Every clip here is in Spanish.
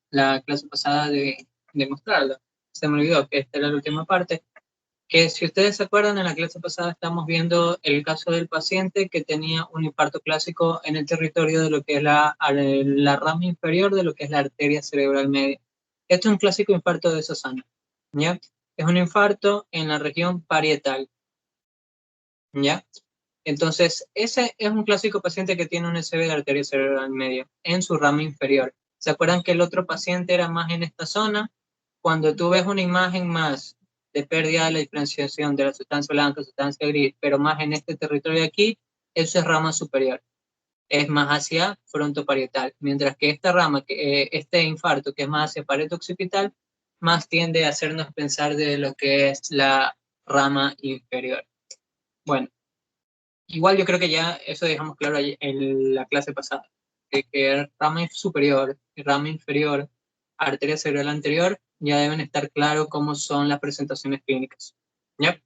la clase pasada de mostrarlo. Se me olvidó que esta era la última parte. Que si ustedes se acuerdan, en la clase pasada estamos viendo el caso del paciente que tenía un infarto clásico en el territorio de lo que es la rama inferior de lo que es la arteria cerebral media. Este es un clásico infarto de Sassana, ¿ya? Es un infarto en la región parietal, ¿ya? Entonces, ese es un clásico paciente que tiene un SB de arteria cerebral media en su rama inferior. ¿Se acuerdan que el otro paciente era más en esta zona? Cuando tú ves una imagen más de pérdida de la diferenciación de la sustancia blanca, sustancia gris, pero más en este territorio de aquí, eso es rama superior. Es más hacia frontoparietal, mientras que esta rama, este infarto que es más hacia pared occipital, más tiende a hacernos pensar de lo que es la rama inferior. Bueno, igual yo creo que ya eso dejamos claro en la clase pasada, de que rama superior y rama inferior, arteria cerebral anterior, ya deben estar claros cómo son las presentaciones clínicas. ¿Ya?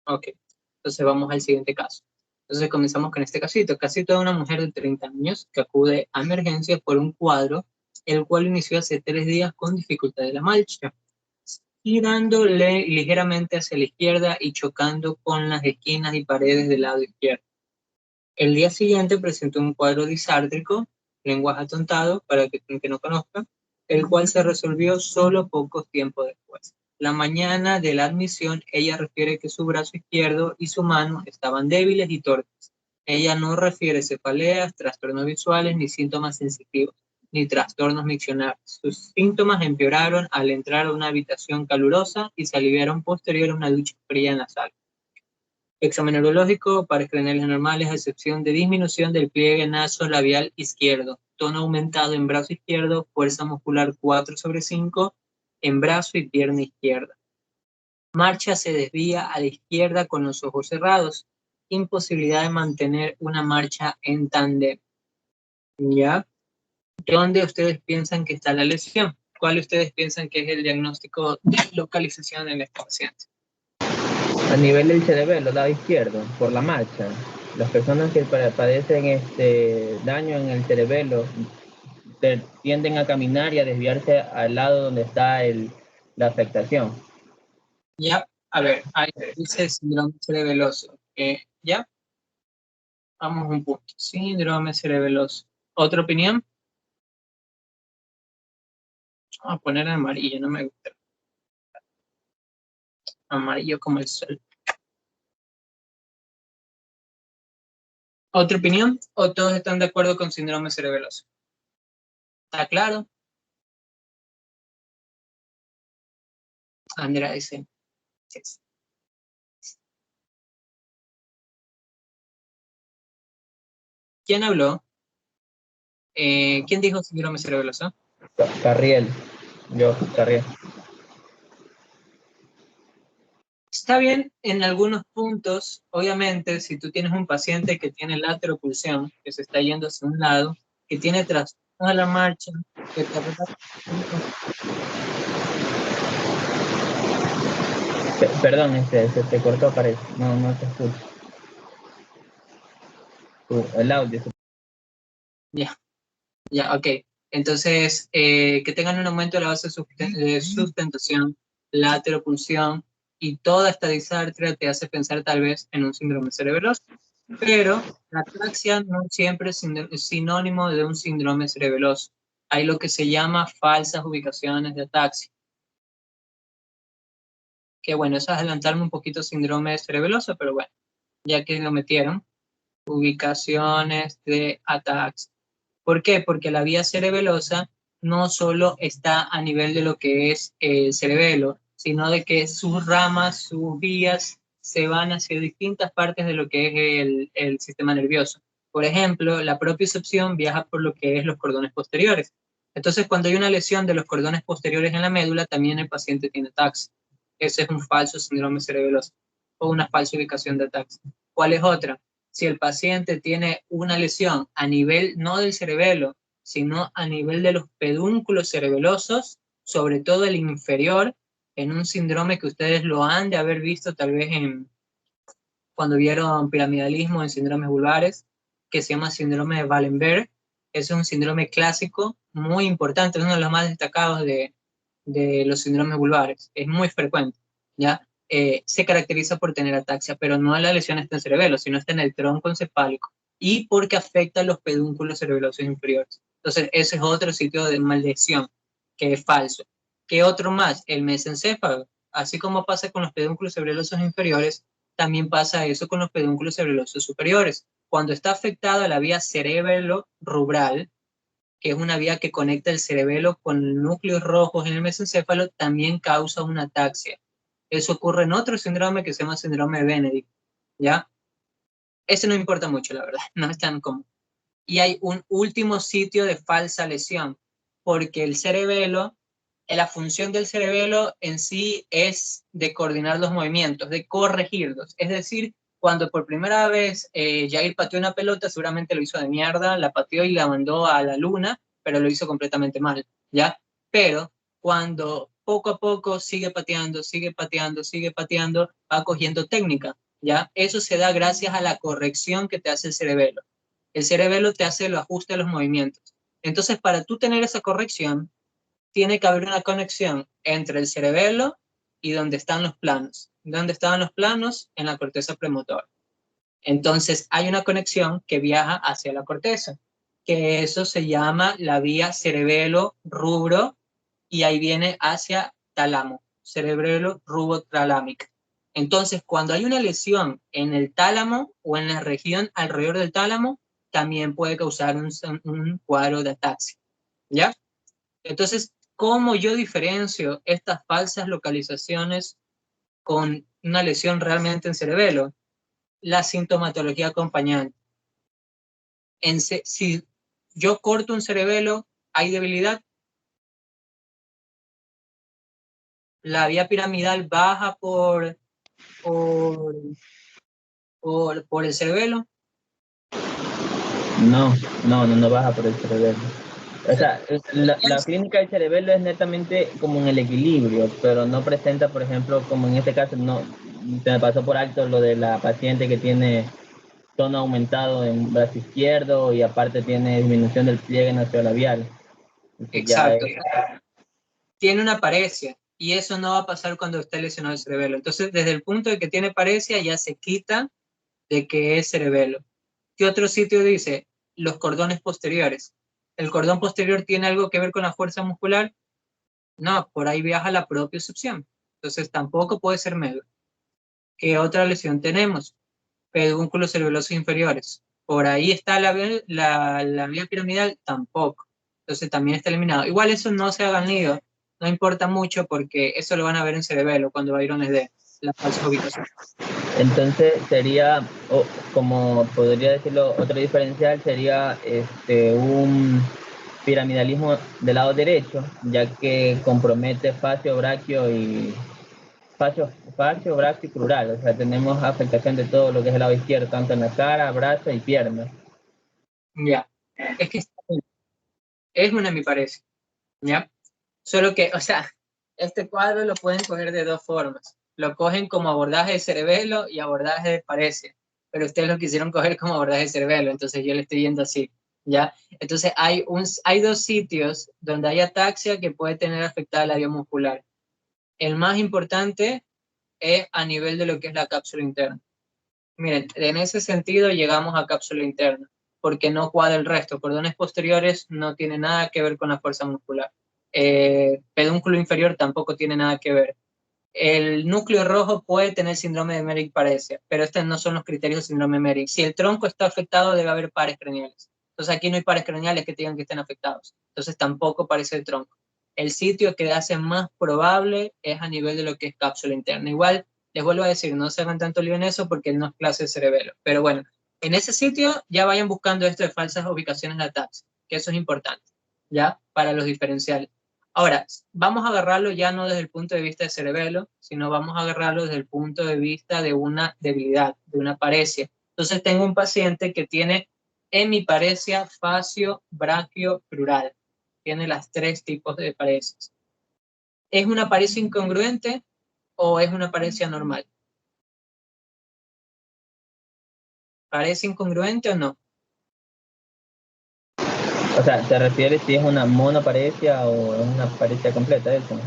Ok. Entonces vamos al siguiente caso. Entonces comenzamos con este casito de una mujer de 30 años que acude a emergencias por un cuadro, el cual inició hace 3 días con dificultad de la marcha, girándole ligeramente hacia la izquierda y chocando con las esquinas y paredes del lado izquierdo. El día siguiente presentó un cuadro disártrico, lenguaje atontado, para que no conozca, el cual se resolvió solo pocos tiempos después. La mañana de la admisión, ella refiere que su brazo izquierdo y su mano estaban débiles y torpes. Ella no refiere cefaleas, trastornos visuales, ni síntomas sensitivos, ni trastornos miccionarios. Sus síntomas empeoraron al entrar a una habitación calurosa y se aliviaron posterior a una ducha fría en la sala. Examen neurológico, pares craneales normales, a excepción de disminución del pliegue nasolabial izquierdo. Tono aumentado en brazo izquierdo, fuerza muscular 4/5 en brazo y pierna izquierda. Marcha se desvía a la izquierda con los ojos cerrados. Imposibilidad de mantener una marcha en tándem. ¿Ya? ¿Dónde ustedes piensan que está la lesión? ¿Cuál ustedes piensan que es el diagnóstico de localización en este paciente? A nivel del cerebelo, lado izquierdo, por la marcha. Las personas que padecen daño en el cerebelo tienden a caminar y a desviarse al lado donde está la afectación. Ya, a ver, ahí dice síndrome cerebeloso. ¿Ya? Vamos a un punto. Síndrome cerebeloso. ¿Otra opinión? Vamos a poner amarillo, no me gusta. Amarillo como el sol. ¿Otra opinión? ¿O todos están de acuerdo con síndrome cerebeloso? ¿Está claro? Andrea dice. Yes. ¿Quién habló? ¿Quién dijo síndrome cerebeloso? Carriel. Yo, Carriel. Está bien en algunos puntos. Obviamente, si tú tienes un paciente que tiene lateropulsión, que se está yendo hacia un lado, que tiene trastorno a la marcha, que te Perdón, se te cortó, parece. No te escucho. El audio. Ya, ok. Entonces, que tengan un aumento de la base de sustentación, lateropulsión y toda esta disartria te hace pensar tal vez en un síndrome cerebeloso. Pero la ataxia no siempre es sinónimo de un síndrome cerebeloso. Hay lo que se llama falsas ubicaciones de ataxia. Que bueno, eso es adelantarme un poquito síndrome cerebeloso, pero bueno, ya que lo metieron, ubicaciones de ataxia. ¿Por qué? Porque la vía cerebelosa no solo está a nivel de lo que es el cerebelo, sino de que sus ramas, sus vías se van hacia distintas partes de lo que es el sistema nervioso. Por ejemplo, la propiocepción viaja por lo que es los cordones posteriores. Entonces, cuando hay una lesión de los cordones posteriores en la médula, también el paciente tiene ataxia. Ese es un falso síndrome cerebeloso o una falsa ubicación de ataxia. ¿Cuál es otra? Si el paciente tiene una lesión a nivel no del cerebelo, sino a nivel de los pedúnculos cerebelosos, sobre todo el inferior, en un síndrome que ustedes lo han de haber visto tal vez cuando vieron piramidalismo en síndromes vulvares, que se llama síndrome de Wallenberg. Es un síndrome clásico muy importante, uno de los más destacados de los síndromes vulvares, es muy frecuente, ¿ya? Se caracteriza por tener ataxia, pero no la lesión está en el cerebelo, sino está en el tronco encefálico y porque afecta a los pedúnculos cerebelosos inferiores. Entonces, ese es otro sitio de maldición que es falso. ¿Qué otro más? El mesencéfalo. Así como pasa con los pedúnculos cerebelosos inferiores, también pasa eso con los pedúnculos cerebelosos superiores. Cuando está afectada la vía cerebelo-rubral, que es una vía que conecta el cerebelo con núcleos rojos en el mesencéfalo, también causa una ataxia. Eso ocurre en otro síndrome que se llama síndrome de Benedict, ¿ya? Ese no importa mucho, la verdad, no es tan común. Y hay un último sitio de falsa lesión, porque el cerebelo, la función del cerebelo en sí es de coordinar los movimientos, de corregirlos. Es decir, cuando por primera vez Jair pateó una pelota, seguramente lo hizo de mierda, la pateó y la mandó a la luna, pero lo hizo completamente mal, ¿ya? Pero cuando poco a poco sigue pateando, sigue pateando, sigue pateando, va cogiendo técnica, ¿ya? Eso se da gracias a la corrección que te hace el cerebelo. El cerebelo te hace el ajuste a los movimientos. Entonces, para tú tener esa corrección, tiene que haber una conexión entre el cerebelo y donde están los planos. ¿Dónde estaban los planos? En la corteza premotora. Entonces, hay una conexión que viaja hacia la corteza, que eso se llama la vía cerebelo-rubro, y ahí viene hacia tálamo, cerebelo-rubro-talámica. Entonces, cuando hay una lesión en el tálamo o en la región alrededor del tálamo, también puede causar un cuadro de ataxia, ¿ya? Entonces, ¿cómo yo diferencio estas falsas localizaciones con una lesión realmente en cerebelo? La sintomatología acompañante. Si yo corto un cerebelo, hay debilidad, la vía piramidal baja por, por el cerebelo. No baja por el cerebelo. O sea, la clínica del cerebelo es netamente como en el equilibrio, pero no presenta, por ejemplo, como en este caso, no, se me pasó por alto lo de la paciente que tiene tono aumentado en brazo izquierdo y aparte tiene disminución del pliegue nasolabial. Ya Exacto. Tiene una paresia y eso no va a pasar cuando esté lesionado el cerebelo. Entonces, desde el punto de que tiene paresia, ya se quita de que es cerebelo. ¿Qué otro sitio dice? Los cordones posteriores. ¿El cordón posterior tiene algo que ver con la fuerza muscular? No, por ahí viaja la propiocepción. Entonces, tampoco puede ser medio. ¿Qué otra lesión tenemos? Pedúnculos cerebelosos inferiores. Por ahí está la vía piramidal, tampoco. Entonces también está eliminado. Igual eso no se hagan lío, no importa mucho porque eso lo van a ver en cerebelo cuando Byron de las falsas ubicaciones. entonces sería, como podría decirlo, otro diferencial sería un piramidalismo del lado derecho, ya que compromete fascio, braquio y fascio, braquio y crural. O sea, tenemos afectación de todo lo que es el lado izquierdo, tanto en la cara, brazo y piernas. Ya, es que es una, me parece, ¿ya? Solo que, o sea, este cuadro lo pueden coger de dos formas. Lo cogen como abordaje de cerebelo y abordaje de paresia, pero ustedes lo quisieron coger como abordaje de cerebelo, entonces yo le estoy yendo así, ¿ya? Entonces hay dos sitios donde hay ataxia que puede tener afectada la vía muscular. El más importante es a nivel de lo que es la cápsula interna. Miren, en ese sentido llegamos a cápsula interna, porque no cuadra el resto. Cordones posteriores no tiene nada que ver con la fuerza muscular. Pedúnculo inferior tampoco tiene nada que ver. El núcleo rojo puede tener síndrome de Merrick-Paresia, pero estos no son los criterios de síndrome de Merrick. Si el tronco está afectado, debe haber pares craneales. Entonces aquí no hay pares craneales que digan que estén afectados. Entonces tampoco parece el tronco. El sitio que hace más probable es a nivel de lo que es cápsula interna. Igual, les vuelvo a decir, no se hagan tanto lío en eso porque no es clase de cerebelo. Pero bueno, en ese sitio ya vayan buscando esto de falsas ubicaciones de ataques, que eso es importante, ¿ya? Para los diferenciales. Ahora, vamos a agarrarlo ya no desde el punto de vista de cerebelo, sino vamos a agarrarlo desde el punto de vista de una debilidad, de una paresia. Entonces tengo un paciente que tiene hemiparesia facio-braquio-crural. Tiene las tres tipos de paresias. ¿Es una paresia incongruente o es una paresia normal? ¿Parece incongruente o no? O sea, ¿te refieres si es una monoparesia o es una paresia completa eso?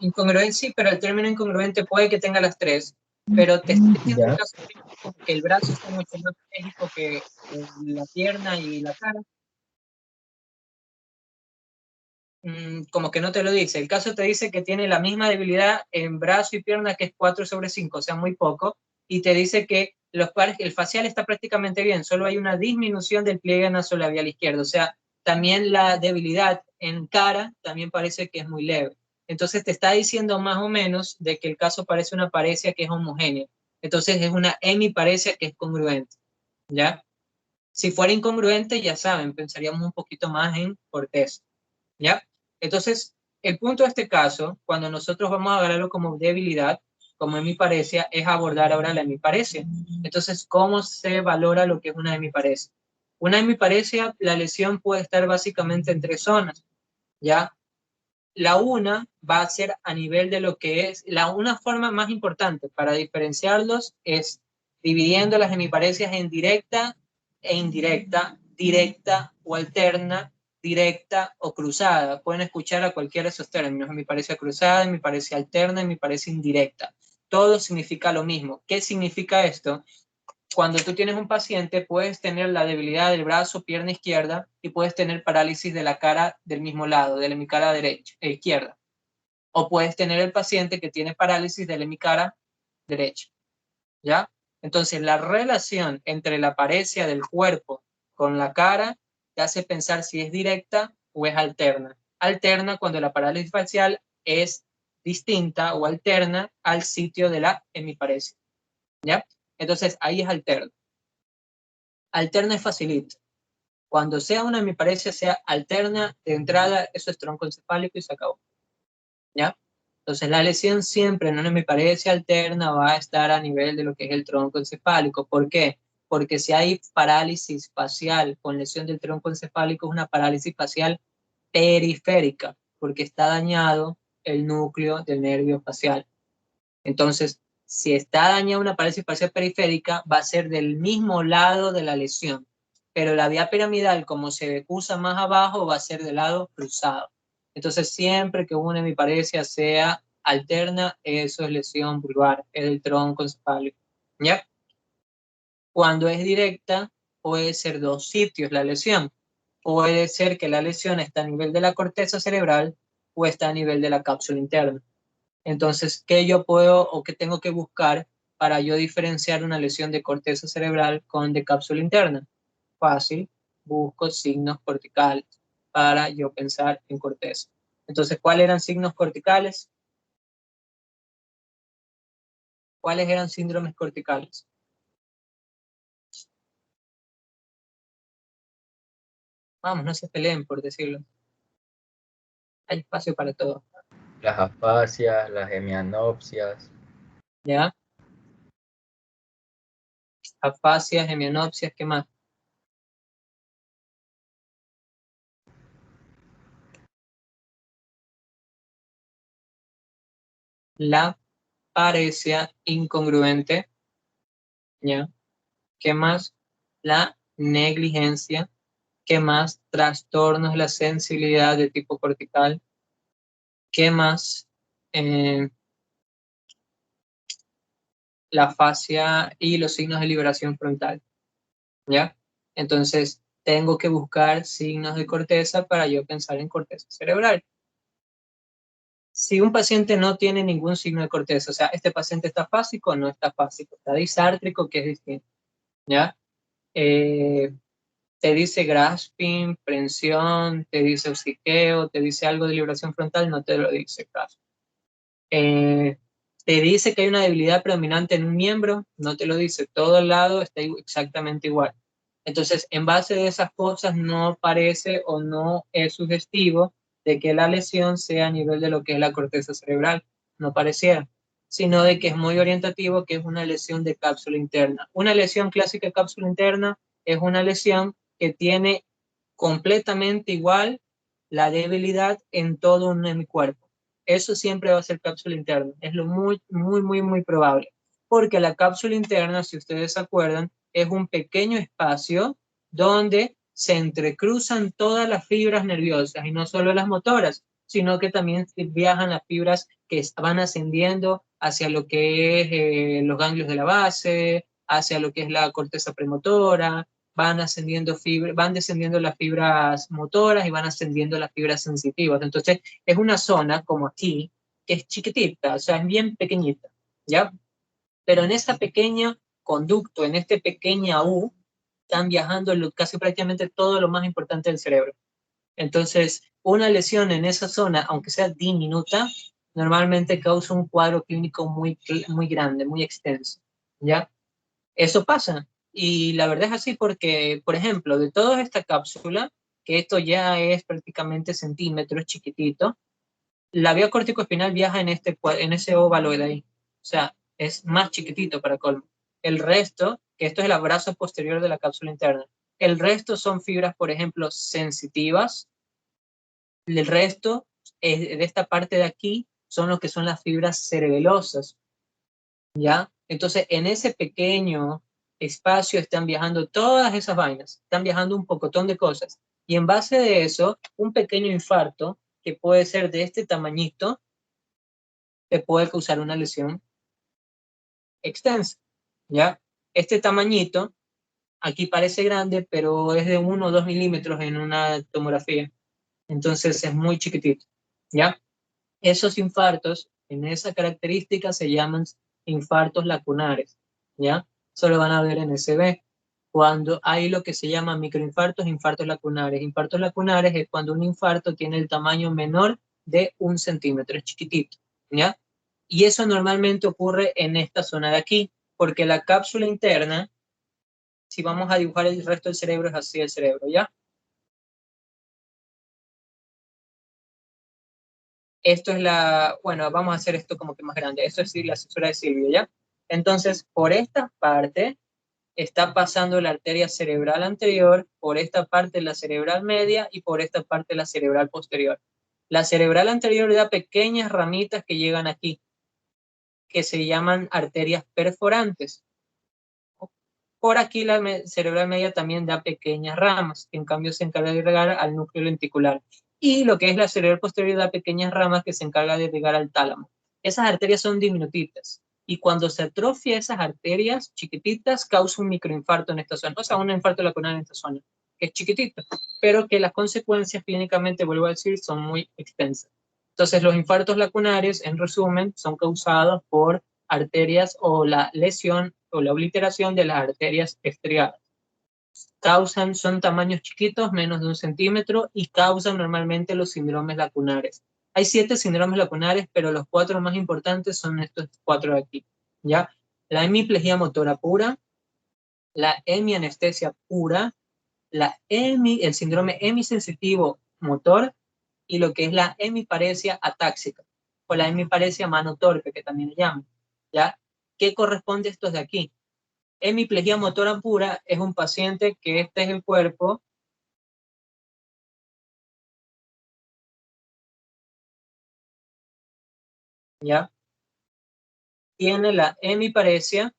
Incongruencia, sí, pero el término incongruente puede que tenga las tres, pero te estoy diciendo el Ya. caso como que el brazo está mucho más parejo que la pierna y la cara. Como que no te lo dice. El caso te dice que tiene la misma debilidad en brazo y pierna, que es 4/5, o sea, muy poco, y te dice que el facial está prácticamente bien, solo hay una disminución del pliegue nasolabial izquierdo, o sea, también la debilidad en cara también parece que es muy leve. Entonces te está diciendo más o menos de que el caso parece una paresia que es homogénea. Entonces es una hemiparesia que es congruente, ¿ya? Si fuera incongruente, ya saben, pensaríamos un poquito más en corteza. ¿Ya? Entonces, el punto de este caso, cuando nosotros vamos a agarrarlo como debilidad, como hemiparesia, es abordar ahora la hemiparesia. Entonces, ¿cómo se valora lo que es una hemiparesia? Una hemiparesia, la lesión puede estar básicamente en tres zonas, ¿ya? La una va a ser a nivel de lo que es, una forma más importante para diferenciarlos es dividiendo las hemiparesias en directa e indirecta, directa o alterna, directa o cruzada. Pueden escuchar a cualquiera de esos términos, hemiparesia cruzada, hemiparesia alterna, hemiparesia indirecta. Todo significa lo mismo. ¿Qué significa esto? Cuando tú tienes un paciente, puedes tener la debilidad del brazo, pierna izquierda, y puedes tener parálisis de la cara del mismo lado, de la hemicara derecha, izquierda. O puedes tener el paciente que tiene parálisis de la hemicara derecha, ¿ya? Entonces, la relación entre la paresia del cuerpo con la cara te hace pensar si es directa o es alterna. Alterna cuando la parálisis facial es distinta o alterna al sitio de la hemiparesia, ¿ya? Entonces, ahí es alterno. Alterna es facilito. Cuando sea una hemiparesia, sea alterna de entrada, eso es troncoencefálico y se acabó, ¿ya? Entonces la lesión siempre en una hemiparesia alterna va a estar a nivel de lo que es el tronco encefálico. ¿Por qué? Porque si hay parálisis facial con lesión del tronco encefálico, es una parálisis facial periférica, porque está dañado el núcleo del nervio facial. Entonces, si está dañada una parálisis facial periférica, va a ser del mismo lado de la lesión, pero la vía piramidal, como se usa más abajo, va a ser del lado cruzado. Entonces, siempre que una hemiparesia sea alterna, eso es lesión vulvar, es del tronco encefálico, ¿ya? Cuando es directa, puede ser dos sitios la lesión. Puede ser que la lesión está a nivel de la corteza cerebral o está a nivel de la cápsula interna. Entonces, ¿qué yo puedo o qué tengo que buscar para yo diferenciar una lesión de corteza cerebral con de cápsula interna? Fácil, busco signos corticales para yo pensar en corteza. Entonces, ¿cuáles eran signos corticales? ¿Cuáles eran síndromes corticales? Vamos, no se peleen por decirlo. Hay espacio para todo. Las afasias, las hemianopsias. ¿Ya? Afasias, hemianopsias, ¿qué más? La paresia incongruente, ¿ya? ¿Qué más? La negligencia. ¿Qué más? Trastornos de la sensibilidad de tipo cortical. ¿Qué más? Eh, la fascia y los signos de liberación frontal, ¿ya? Entonces, tengo que buscar signos de corteza para yo pensar en corteza cerebral. Si un paciente no tiene ningún signo de corteza, o sea, este paciente está fásico o no está fásico, está disártrico, que es distinto, ¿ya? Eh, te dice grasping, prensión, te dice hociqueo, te dice algo de liberación frontal, no te lo dice caso. Te dice que hay una debilidad predominante en un miembro, no te lo dice, todo el lado está exactamente igual. Entonces, en base de esas cosas, no parece o no es sugestivo de que la lesión sea a nivel de lo que es la corteza cerebral, no pareciera, sino de que es muy orientativo, que es una lesión de cápsula interna. Una lesión clásica de cápsula interna es una lesión que tiene completamente igual la debilidad en todo un cuerpo. Eso siempre va a ser cápsula interna. Es lo muy, muy, muy, muy probable. Porque la cápsula interna, si ustedes se acuerdan, es un pequeño espacio donde se entrecruzan todas las fibras nerviosas y no solo las motoras, sino que también viajan las fibras que van ascendiendo hacia lo que es los ganglios de la base, hacia lo que es la corteza premotora, van descendiendo las fibras motoras y van ascendiendo las fibras sensitivas. Entonces, es una zona como aquí, que es chiquitita, o sea, es bien pequeñita, ¿ya? Pero en ese pequeño conducto, en este pequeña U, están viajando casi prácticamente todo lo más importante del cerebro. Entonces, una lesión en esa zona, aunque sea diminuta, normalmente causa un cuadro clínico muy grande, muy extenso, ¿ya? Eso pasa. Y la verdad es así porque, por ejemplo, de toda esta cápsula, que esto ya es prácticamente centímetros, chiquitito, la vía córtico-espinal viaja en ese óvalo de ahí. O sea, es más chiquitito para colmo. El resto, que esto es el abrazo posterior de la cápsula interna, el resto son fibras, por ejemplo, sensitivas. El resto de esta parte de aquí son lo que son las fibras cerebelosas, ¿ya? Entonces, en ese pequeño espacio están viajando todas esas vainas, están viajando un pocotón de cosas. Y en base de eso, un pequeño infarto, que puede ser de este tamañito, te puede causar una lesión extensa, ¿ya? Este tamañito, aquí parece grande, pero es de 1 o 2 milímetros en una tomografía. Entonces es muy chiquitito, ¿ya? Esos infartos, en esa característica, se llaman infartos lacunares, ¿ya? Eso lo van a ver en SB. Cuando hay lo que se llama microinfartos, infartos lacunares. Infartos lacunares es cuando un infarto tiene el tamaño menor de 1 centímetro, es chiquitito, ¿ya? Y eso normalmente ocurre en esta zona de aquí, porque la cápsula interna, si vamos a dibujar el resto del cerebro, es así el cerebro, ¿ya? Esto es bueno, vamos a hacer esto como que más grande. Esto es la cesura de Silvio, ¿ya? Entonces, por esta parte está pasando la arteria cerebral anterior, por esta parte la cerebral media y por esta parte la cerebral posterior. La cerebral anterior da pequeñas ramitas que llegan aquí, que se llaman arterias perforantes. Por aquí la cerebral media también da pequeñas ramas, que en cambio se encarga de irrigar al núcleo lenticular. Y lo que es la cerebral posterior da pequeñas ramas que se encarga de irrigar al tálamo. Esas arterias son diminutitas. Y cuando se atrofia esas arterias chiquititas, causa un microinfarto en esta zona. O sea, un infarto lacunar en esta zona, que es chiquitito, pero que las consecuencias clínicamente, vuelvo a decir, son muy extensas. Entonces, los infartos lacunares, en resumen, son causados por arterias o la lesión o la obliteración de las arterias estriadas. Son tamaños chiquitos, menos de 1 centímetro, y causan normalmente los síndromes lacunares. Hay 7 síndromes lacunares, pero los 4 más importantes son estos 4 de aquí, ¿ya? La hemiplegia motora pura, la hemianestesia pura, el síndrome hemisensitivo motor y lo que es la hemiparesia atáxica o la hemiparesia mano-torpe, que también le llaman, ¿ya? ¿Qué corresponde a estos de aquí? Hemiplegia motora pura es un paciente que este es el cuerpo, ¿ya? Tiene la hemiparesia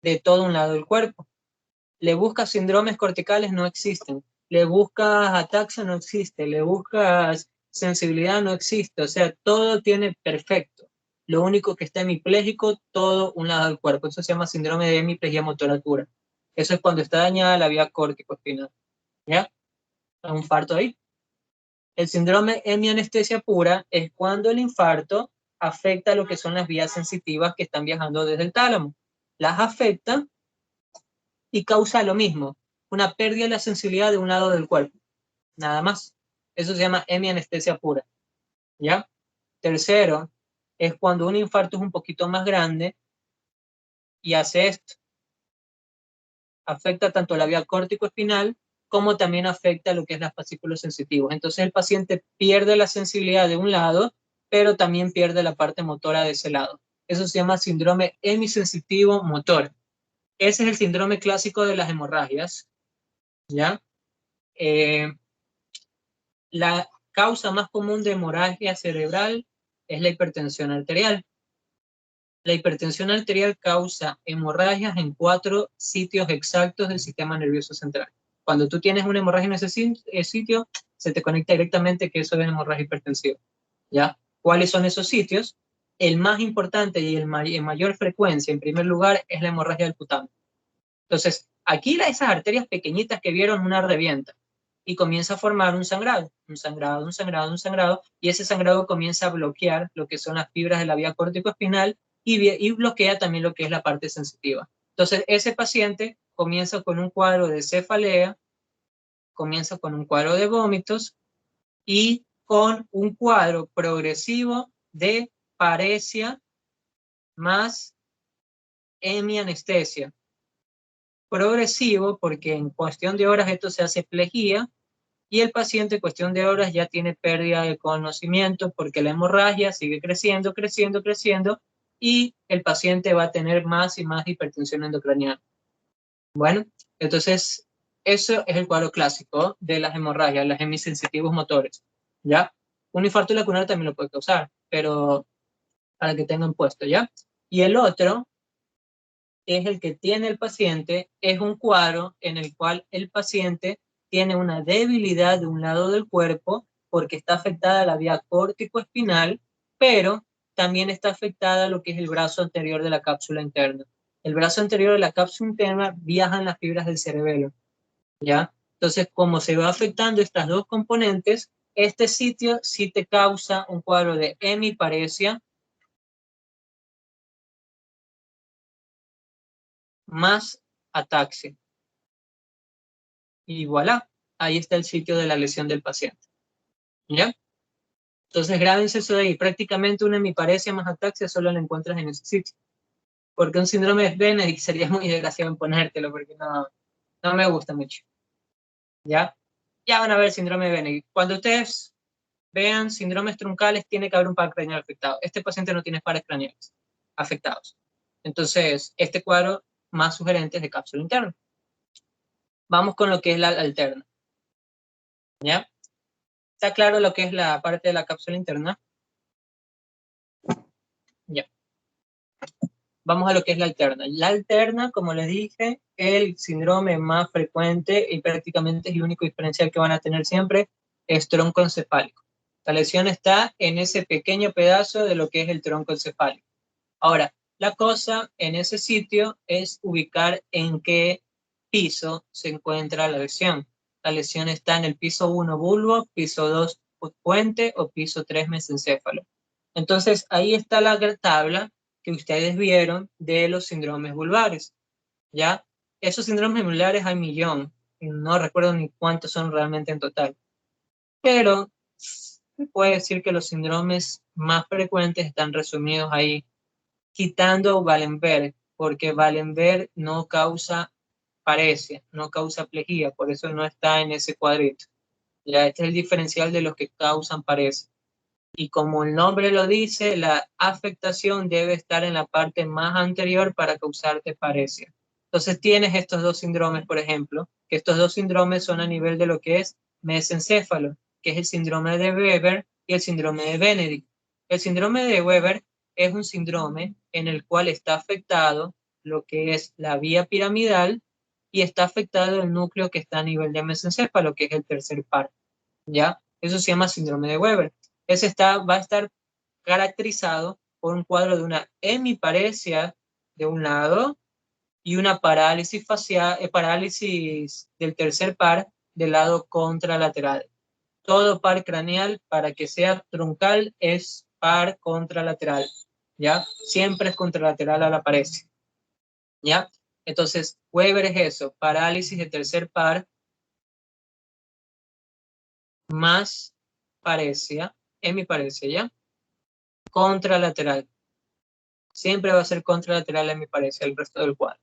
de todo un lado del cuerpo. Le buscas síndromes corticales, no existen. Le buscas ataxia, no existe. Le buscas sensibilidad, no existe. O sea, todo tiene perfecto. Lo único que está hemipléjico, todo un lado del cuerpo. Eso se llama síndrome de hemiplegia motora pura. Eso es cuando está dañada la vía córtico-espinal. ¿Ya? Un infarto ahí. El síndrome hemianestesia pura es cuando el infarto afecta lo que son las vías sensitivas que están viajando desde el tálamo. Las afecta y causa lo mismo, una pérdida de la sensibilidad de un lado del cuerpo. Nada más. Eso se llama hemianestesia pura. ¿Ya? Tercero, es cuando un infarto es un poquito más grande y hace esto. Afecta tanto la vía córtico-espinal como también afecta lo que es las fascículos sensitivos. Entonces el paciente pierde la sensibilidad de un lado, pero también pierde la parte motora de ese lado. Eso se llama síndrome hemisensitivo motor. Ese es el síndrome clásico de las hemorragias, ¿ya? La causa más común de hemorragia cerebral es la hipertensión arterial. La hipertensión arterial causa hemorragias en 4 sitios exactos del sistema nervioso central. Cuando tú tienes una hemorragia en ese sitio, se te conecta directamente que eso es hemorragia hipertensiva. ¿Ya? ¿Cuáles son esos sitios? El más importante y en mayor frecuencia, en primer lugar, es la hemorragia del putamo. Entonces, aquí esas arterias pequeñitas que vieron, una revienta y comienza a formar un sangrado, y ese sangrado comienza a bloquear lo que son las fibras de la vía córtico-espinal y bloquea también lo que es la parte sensitiva. Entonces, ese paciente comienza con un cuadro de cefalea, comienza con un cuadro de vómitos y con un cuadro progresivo de paresia más hemianestesia. Progresivo porque en cuestión de horas esto se hace plejía y el paciente en cuestión de horas ya tiene pérdida de conocimiento porque la hemorragia sigue creciendo y el paciente va a tener más y más hipertensión endocraniana. Bueno, entonces eso es el cuadro clásico de las hemorragias, las hemisensitivos motores, ¿ya? Un infarto lacunar también lo puede causar, pero para que tengan puesto, ¿ya? Y el otro es el que tiene el paciente, es un cuadro en el cual el paciente tiene una debilidad de un lado del cuerpo porque está afectada la vía córtico-espinal, pero también está afectada lo que es el brazo anterior de la cápsula interna. El brazo anterior de la cápsula interna viajan las fibras del cerebelo, ¿ya? Entonces, como se va afectando estas dos componentes, este sitio sí te causa un cuadro de hemiparesia más ataxia. Y voilà, ahí está el sitio de la lesión del paciente. ¿Ya? Entonces, grábense eso de ahí. Prácticamente una hemiparesia más ataxia solo la encuentras en ese sitio. Porque un síndrome de Benedict sería muy desgraciado en ponértelo, porque no me gusta mucho. ¿Ya? Ya van a ver síndrome de Benedict. Cuando ustedes vean síndromes truncales, tiene que haber un par craneal afectado. Este paciente no tiene pares craneales afectados. Entonces, este cuadro más sugerente es de cápsula interna. Vamos con lo que es la alterna. ¿Ya? ¿Está claro lo que es la parte de la cápsula interna? Ya. Vamos a lo que es la alterna. La alterna, como les dije, el síndrome más frecuente y prácticamente es el único diferencial que van a tener siempre, es troncoencefálico. La lesión está en ese pequeño pedazo de lo que es el tronco encefálico. Ahora, la cosa en ese sitio es ubicar en qué piso se encuentra la lesión. La lesión está en el piso 1 bulbo, piso 2 puente o piso 3 mesencéfalo. Entonces, ahí está la tabla que ustedes vieron de los síndromes vulvares, ¿ya? Esos síndromes vulvares hay millón, no recuerdo ni cuántos son realmente en total, pero se puede decir que los síndromes más frecuentes están resumidos ahí, quitando Wallenberg, porque Wallenberg no causa paresia, no causa plejía, por eso no está en ese cuadrito. Ya este es el diferencial de los que causan paresia. Y como el nombre lo dice, la afectación debe estar en la parte más anterior para causarte paresia. Entonces tienes estos dos síndromes, por ejemplo, que estos dos síndromes son a nivel de lo que es mesencéfalo, que es el síndrome de Weber y el síndrome de Benedict. El síndrome de Weber es un síndrome en el cual está afectado lo que es la vía piramidal y está afectado el núcleo que está a nivel de mesencéfalo, que es el tercer par. ¿Ya? Eso se llama síndrome de Weber. Va a estar caracterizado por un cuadro de una hemiparesia de un lado y una parálisis facial, parálisis del tercer par del lado contralateral. Todo par craneal, para que sea truncal, es par contralateral, ¿ya? Siempre es contralateral a la paresia, ¿ya? Entonces, Weber es eso, parálisis de tercer par más paresia, hemiparesia, ¿ya? Contralateral. Siempre va a ser contralateral a mi parecer el resto del cuadro,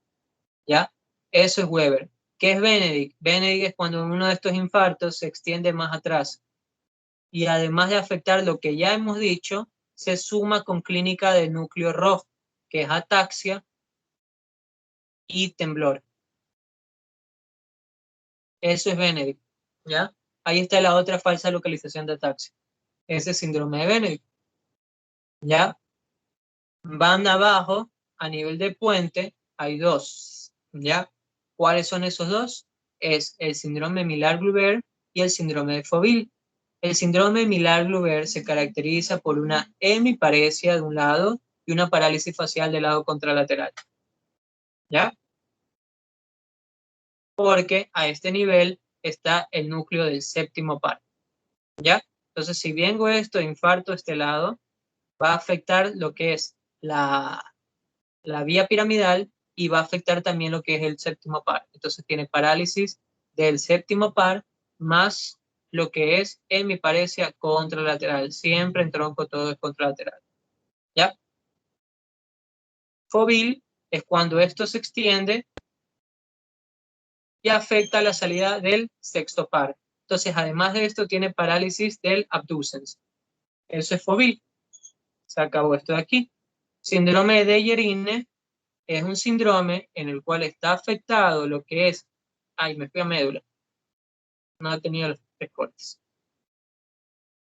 ¿ya? Eso es Weber. ¿Qué es Benedict? Benedict es cuando uno de estos infartos se extiende más atrás y además de afectar lo que ya hemos dicho, se suma con clínica de núcleo rojo, que es ataxia y temblor. Eso es Benedict, ¿ya? Ahí está la otra falsa localización de ataxia. Ese es síndrome de Benedict, ¿ya? van abajo, a nivel de puente, hay dos, ¿ya? ¿Cuáles son esos dos? Es el síndrome Millar-Gruber y el síndrome de Foville. El síndrome Millar-Gruber se caracteriza por una hemiparesia de un lado y una parálisis facial del lado contralateral, ¿ya? Porque a este nivel está el núcleo del séptimo par, ¿ya? Entonces, si vengo esto, infarto este lado, va a afectar lo que es la vía piramidal y va a afectar también lo que es el séptimo par. Entonces tiene parálisis del séptimo par más lo que es hemiparesia contralateral. Siempre en tronco todo es contralateral. ¿Ya? Foville es cuando esto se extiende y afecta la salida del sexto par. Entonces, además de esto, tiene parálisis del abducens. Eso es Foville. Se acabó esto de aquí. Síndrome de Dejerine es un síndrome en el cual está afectado lo que es, ay, me fui a médula, no ha tenido los tres cortes.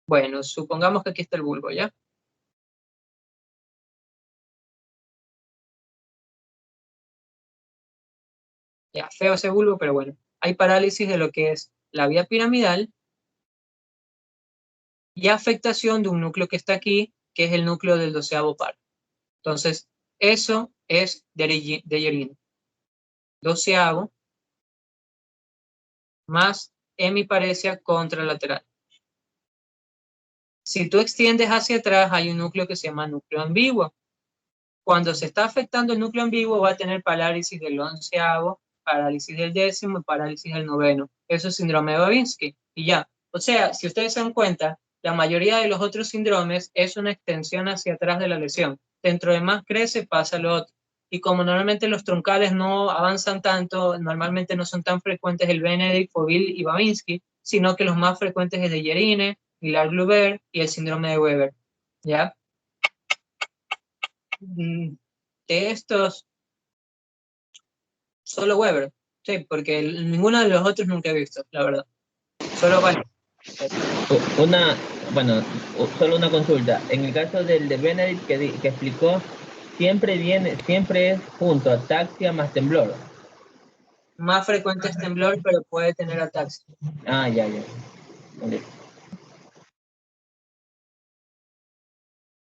Bueno, supongamos que aquí está el bulbo, ¿ya? Ya, feo ese bulbo, pero bueno. Hay parálisis de lo que es la vía piramidal y afectación de un núcleo que está aquí, que es el núcleo del doceavo par. Entonces, eso es Dejerine. Doceavo más hemiparesia contralateral. Si tú extiendes hacia atrás, hay un núcleo que se llama núcleo ambiguo. Cuando se está afectando el núcleo ambiguo, va a tener parálisis del onceavo, parálisis del décimo y parálisis del noveno. Eso es síndrome de Babinski. Y ya. O sea, si ustedes se dan cuenta, la mayoría de los otros síndromes es una extensión hacia atrás de la lesión. Dentro de más crece, pasa lo otro. Y como normalmente los troncales no avanzan tanto, normalmente no son tan frecuentes el Benedict, Foville y Babinski, sino que los más frecuentes es de Dejerine, Millar-Gruber y el síndrome de Weber. ¿Ya? De estos, solo Weber, sí, porque ninguno de los otros nunca he visto, la verdad. Solo vale. Una, bueno, solo una consulta. En el caso del de Benedict que explicó, siempre es junto, ataxia más temblor. Más frecuente es temblor, pero puede tener ataxia. Ah, ya, ya. Ok.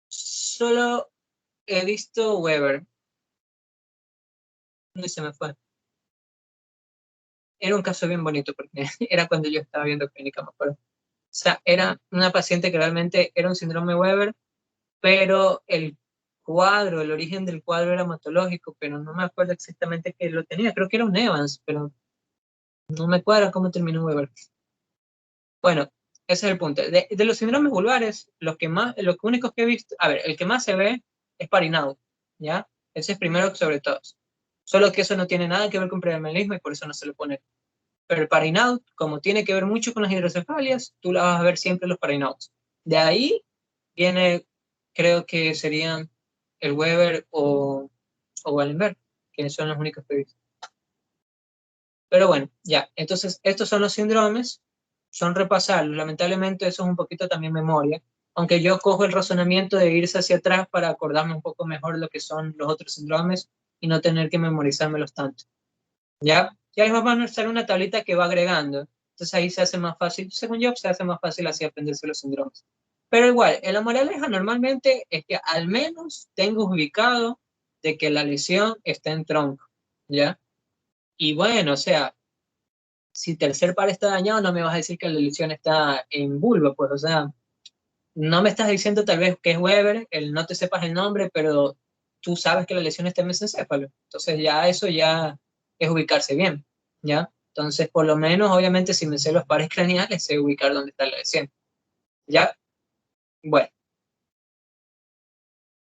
Solo he visto Weber. ¿Dónde se me fue? Era un caso bien bonito porque era cuando yo estaba viendo clínica, me acuerdo. O sea, era una paciente que realmente era un síndrome Weber, pero el cuadro, el origen del cuadro era hematológico, pero no me acuerdo exactamente qué lo tenía. Creo que era un Evans, pero no me cuadra cómo terminó Weber. Bueno, ese es el punto. De los síndromes vulvares, los únicos que he visto, a ver, el que más se ve es Parinaud, ¿ya? Ese es primero sobre todos. Solo que eso no tiene nada que ver con preamelismo y por eso no se lo pone. Pero el Parinaud, como tiene que ver mucho con las hidrocefalias, tú la vas a ver siempre en los Parinauds. De ahí viene, creo que serían el Weber o Wallenberg, que son los únicos que he visto. Pero bueno, ya. Entonces, estos son los síndromes, son repasarlos. Lamentablemente, eso es un poquito también memoria. Aunque yo cojo el razonamiento de irse hacia atrás para acordarme un poco mejor lo que son los otros síndromes y no tener que memorizármelos tanto. ¿Ya? Ya les vamos a mostrar una tablita que va agregando. Entonces ahí se hace más fácil, según yo, se hace más fácil así aprenderse los síndromes. Pero igual, en la moraleja normalmente es que al menos tengo ubicado de que la lesión está en tronco. ¿Ya? Y bueno, o sea, si tercer par está dañado, no me vas a decir que la lesión está en vulva, pues, o sea, no me estás diciendo tal vez que es Weber, no te sepas el nombre, pero tú sabes que la lesión está en mesencéfalo. Entonces ya eso ya es ubicarse bien, ¿ya? Entonces, por lo menos, obviamente, si me sé los pares craneales, sé ubicar dónde está la lesión, ¿ya? Bueno,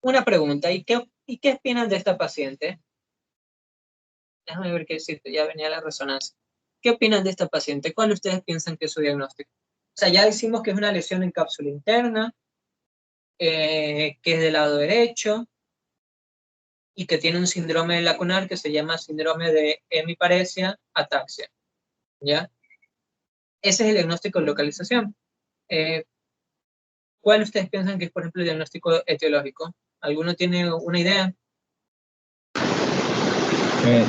una pregunta, ¿y qué opinan de esta paciente? Déjame ver qué decirte, ya venía la resonancia. ¿Qué opinan de esta paciente? ¿Cuál ustedes piensan que es su diagnóstico? O sea, ya decimos que es una lesión en cápsula interna, que es del lado derecho y que tiene un síndrome lacunar que se llama síndrome de hemiparesia ataxia, ¿ya? Ese es el diagnóstico de localización. ¿Cuál ustedes piensan que es, por ejemplo, el diagnóstico etiológico? ¿Alguno tiene una idea? Eh,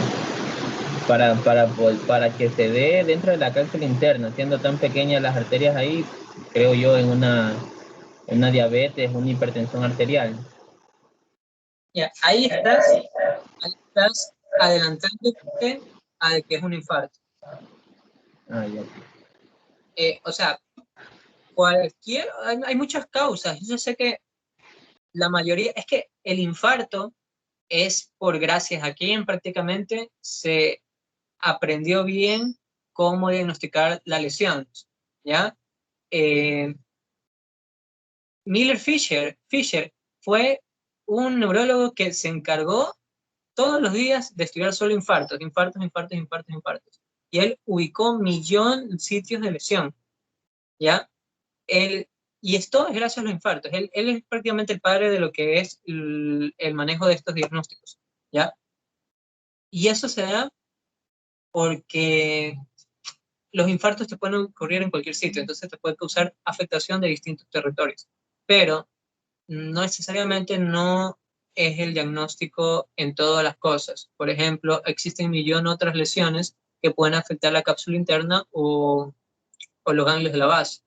para que se dé dentro de la cápsula interna, siendo tan pequeñas las arterias ahí, creo yo en una diabetes, una hipertensión arterial. Ya, ahí estás adelantándote a de que es un infarto. Ah, ya. O sea, hay muchas causas. Yo sé que la mayoría, es que el infarto es por gracias a quien prácticamente se aprendió bien cómo diagnosticar la lesión, ¿ya? Eh, Fisher fue un neurólogo que se encargó todos los días de estudiar solo infartos. Y él ubicó millón sitios de lesión, ¿ya? Él, y esto es gracias a los infartos. Él es prácticamente el padre de lo que es el manejo de estos diagnósticos, ¿ya? Y eso se da porque los infartos te pueden ocurrir en cualquier sitio, entonces te puede causar afectación de distintos territorios. Pero no necesariamente no es el diagnóstico en todas las cosas. Por ejemplo, existen un millón de otras lesiones que pueden afectar la cápsula interna o los ganglios de la base.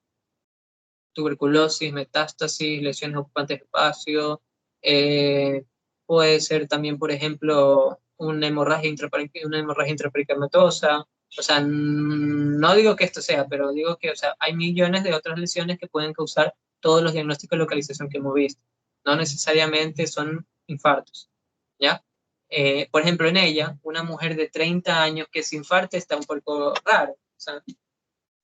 Tuberculosis, metástasis, lesiones ocupantes de espacio, eh, puede ser también, por ejemplo, una hemorragia intrapericamatosa. O sea, no digo que esto sea, pero digo que, o sea, hay millones de otras lesiones que pueden causar todos los diagnósticos de localización que hemos visto. No necesariamente son infartos, ¿ya? Por ejemplo, en ella, una mujer de 30 años que se infarte está un poco raro. O sea,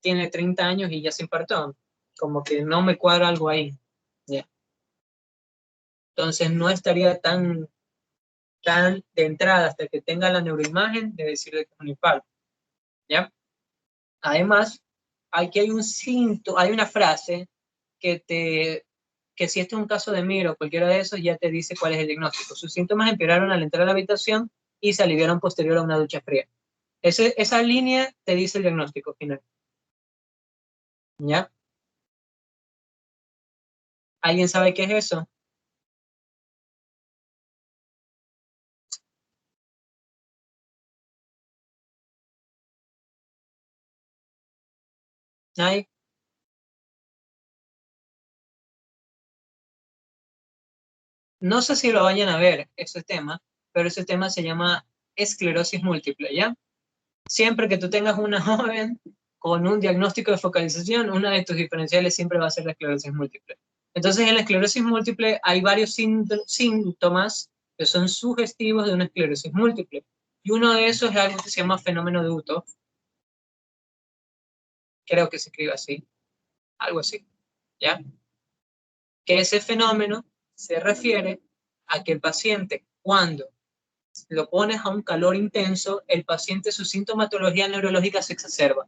tiene 30 años y ya se infartó. Como que no me cuadra algo ahí. ¿Ya? Entonces no estaría tan de entrada hasta que tenga la neuroimagen de decir que es un infarto. ¿Ya? Además, aquí hay un síntoma, hay una frase que si este es un caso de Mir o cualquiera de esos, ya te dice cuál es el diagnóstico. Sus síntomas empeoraron al entrar a la habitación y se aliviaron posterior a una ducha fría. Esa línea te dice el diagnóstico final. ¿Ya? ¿Alguien sabe qué es eso? ¿Nadie? No sé si lo vayan a ver, ese tema, pero ese tema se llama esclerosis múltiple, ¿ya? Siempre que tú tengas una joven con un diagnóstico de focalización, una de tus diferenciales siempre va a ser la esclerosis múltiple. Entonces, en la esclerosis múltiple hay varios síntomas que son sugestivos de una esclerosis múltiple. Y uno de esos es algo que se llama fenómeno de Uthoff. Creo que se escribe así, algo así, ¿ya? Que ese fenómeno se refiere a que el paciente, cuando lo pones a un calor intenso, el paciente, su sintomatología neurológica se exacerba,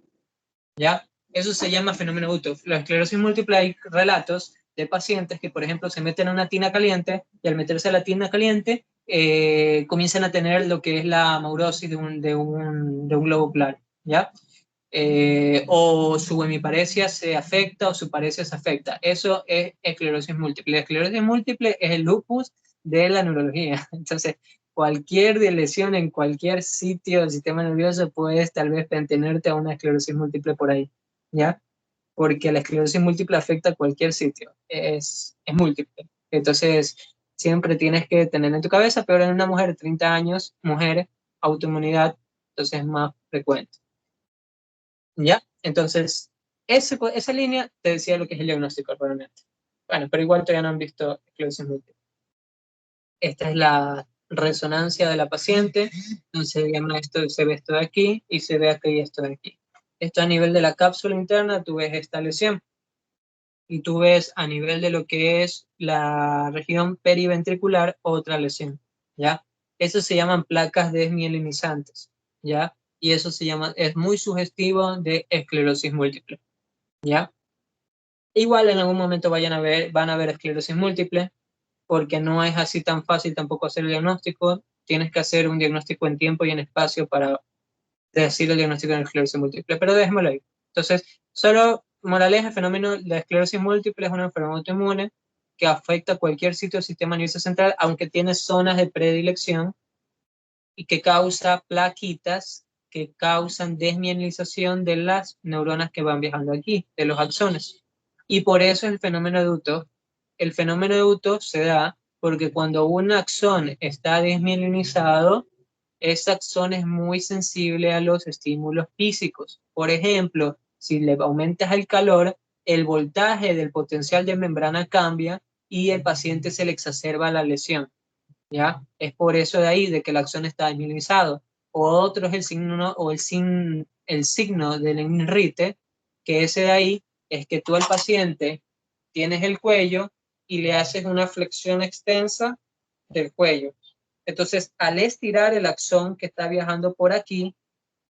¿ya? Eso se llama fenómeno Uthoff. La esclerosis múltiple, hay relatos de pacientes que, por ejemplo, se meten a una tina caliente y al meterse a la tina caliente comienzan a tener lo que es la amaurosis de un globo ocular, ¿ya? O su hemiparesia se afecta o su paresia se afecta. Eso es esclerosis múltiple. La esclerosis múltiple es el lupus de la neurología. Entonces, cualquier lesión en cualquier sitio del sistema nervioso puedes tal vez tenerte a una esclerosis múltiple por ahí, ¿ya? Porque la esclerosis múltiple afecta a cualquier sitio. Es múltiple. Entonces, siempre tienes que tener en tu cabeza, pero en una mujer de 30 años, mujer, autoinmunidad, entonces es más frecuente. ¿Ya? Entonces, esa línea te decía lo que es el diagnóstico realmente. Bueno, pero igual todavía no han visto esclerosis múltiple. Esta es la resonancia de la paciente, entonces se ve esto de aquí y se ve aquí esto de aquí. Esto a nivel de la cápsula interna, tú ves esta lesión y tú ves a nivel de lo que es la región periventricular otra lesión, ¿ya? Eso se llaman placas desmielinizantes, ¿ya? Y eso es muy sugestivo de esclerosis múltiple, ¿ya? Igual en algún momento van a ver esclerosis múltiple, porque no es así tan fácil tampoco hacer el diagnóstico. Tienes que hacer un diagnóstico en tiempo y en espacio para decir el diagnóstico de esclerosis múltiple, pero déjemelo ahí. Entonces, solo moraleja, el fenómeno de esclerosis múltiple es una enfermedad autoinmune que afecta cualquier sitio del sistema nervioso central, aunque tiene zonas de predilección, y que causa plaquitas que causan desmielinización de las neuronas que van viajando aquí, de los axones. Y por eso el fenómeno de Utto. El fenómeno de Utto se da porque cuando un axón está desmielinizado, ese axón es muy sensible a los estímulos físicos. Por ejemplo, si le aumentas el calor, el voltaje del potencial de membrana cambia y el paciente se le exacerba la lesión. ¿Ya? Es por eso de ahí de que el axón está desmielizado. O otro es el signo, o el signo del INRITE, que ese de ahí es que tú al paciente tienes el cuello y le haces una flexión extensa del cuello. Entonces, al estirar el axón que está viajando por aquí,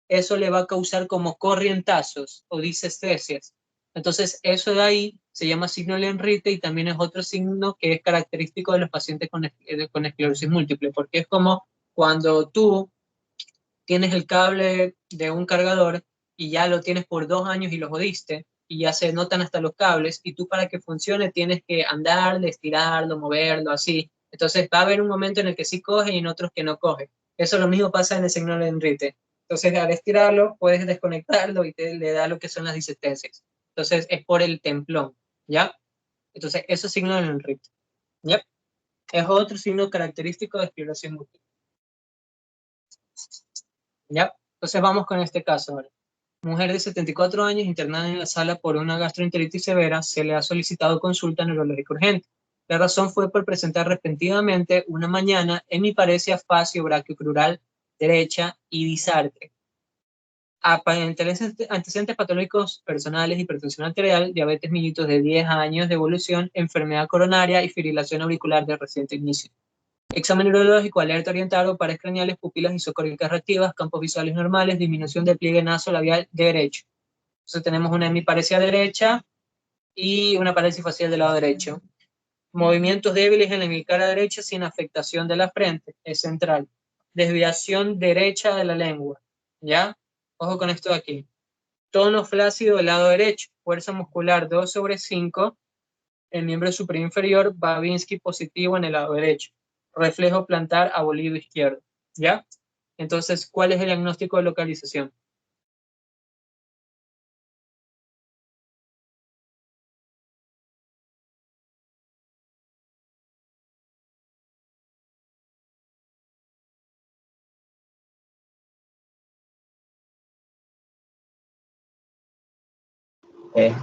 eso le va a causar como corrientazos o disestesias. Entonces, eso de ahí se llama signo de Lenrite y también es otro signo que es característico de los pacientes con esclerosis múltiple, porque es como cuando tú tienes el cable de un cargador y ya lo tienes por 2 años y lo jodiste y ya se notan hasta los cables y tú para que funcione tienes que andarle, estirarlo, moverlo, así. Entonces va a haber un momento en el que sí coge y en otros que no coge. Eso lo mismo pasa en el signo de Lenrite. Entonces al estirarlo puedes desconectarlo y le da lo que son las disestencias. Entonces es por el templón, ¿ya? Entonces eso es signo de Lenrite, ¿ya? Es otro signo característico de esclerosis múltiple, ¿ya? Entonces vamos con este caso ahora. Mujer de 74 años internada en la sala por una gastroenteritis severa, se le ha solicitado consulta neurológica urgente. La razón fue por presentar repentinamente una mañana hemiparesia facio-brachiocrural derecha y disartre. Antecedentes patológicos personales, hipertensión arterial, diabetes mellitus de 10 años de evolución, enfermedad coronaria y fibrilación auricular de reciente inicio. Examen neurológico, alerta oriental o pares craneales, pupilas isocóricas reactivas, campos visuales normales, disminución del pliegue nasolabial derecho. Entonces tenemos una hemiparesia derecha y una paresis facial del lado derecho. Movimientos débiles en la hemicara derecha sin afectación de la frente, es central. Desviación derecha de la lengua, ¿ya? Ojo con esto de aquí. Tono flácido del lado derecho, fuerza muscular 2/5, el miembro superior inferior, Babinski positivo en el lado derecho. Reflejo plantar abolido izquierdo, ¿ya? Entonces, ¿cuál es el diagnóstico de localización? Es,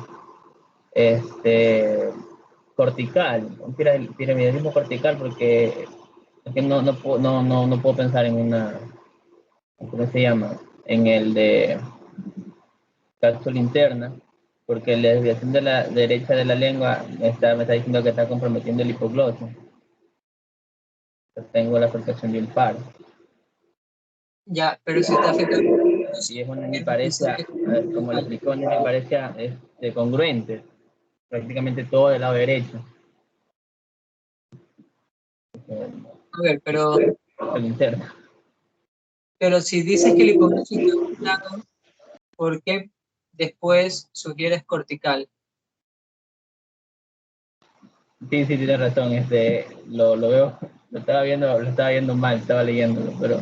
cortical, un piramidalismo cortical, porque es que no puedo pensar en una, ¿cómo se llama? En el de cápsula interna, porque la desviación de la derecha de la lengua me está diciendo que está comprometiendo el hipogloso. Tengo la afectación de un par. Ya, pero si está afectando... Y es una hemiparesia, como le explicó, una hemiparesia congruente, prácticamente todo del lado derecho. A ver, El interno. pero si dices que el hipogloso está afectado, ¿por qué después sugieres cortical? Sí, tiene razón, lo veo, lo estaba viendo mal, estaba leyéndolo, pero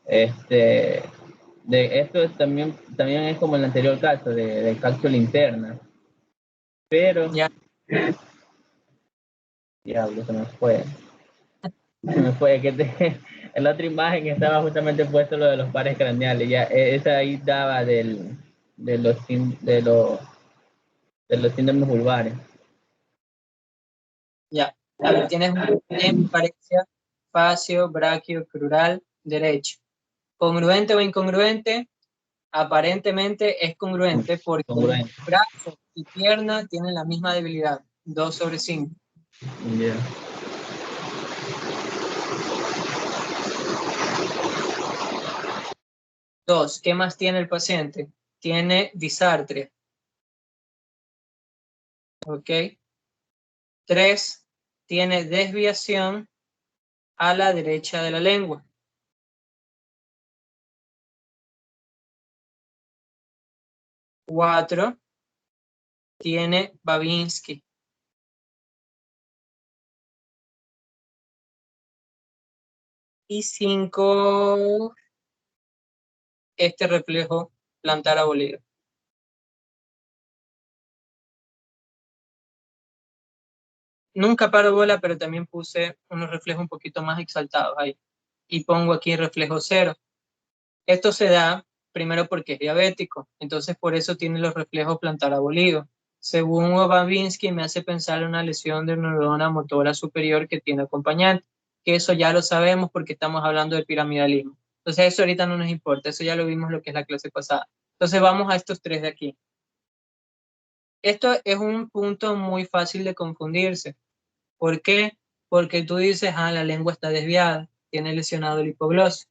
de esto también es como el anterior caso de cápsula interna, pero Ya, diablo, se me fue en la otra imagen estaba justamente puesto lo de los pares craneales, ya esa ahí daba de los síndromes vulvares. ya. A ver, tienes una hemiparesia facio-brachiocrural derecho. ¿Congruente o incongruente? Aparentemente es congruente porque Congruente. brazo y pierna tienen la misma debilidad, 2/5. Yeah. Dos, ¿qué más tiene el paciente? Tiene disartria, ¿ok? 3, tiene desviación a la derecha de la lengua. 4, tiene Babinski. y 5, este reflejo plantar abolido. Nunca paro bola, pero también puse unos reflejos un poquito más exaltados ahí. Y pongo aquí reflejo 0. Esto se da primero porque es diabético, entonces por eso tiene los reflejos plantar abolidos. Según Babinski, me hace pensar en una lesión de neurona motora superior que tiene acompañante, que eso ya lo sabemos porque estamos hablando de piramidalismo. Entonces eso ahorita no nos importa, eso ya lo vimos lo que es la clase pasada. Entonces vamos a estos 3 de aquí. Esto es un punto muy fácil de confundirse. ¿Por qué? Porque tú dices, la lengua está desviada, tiene lesionado el hipogloso.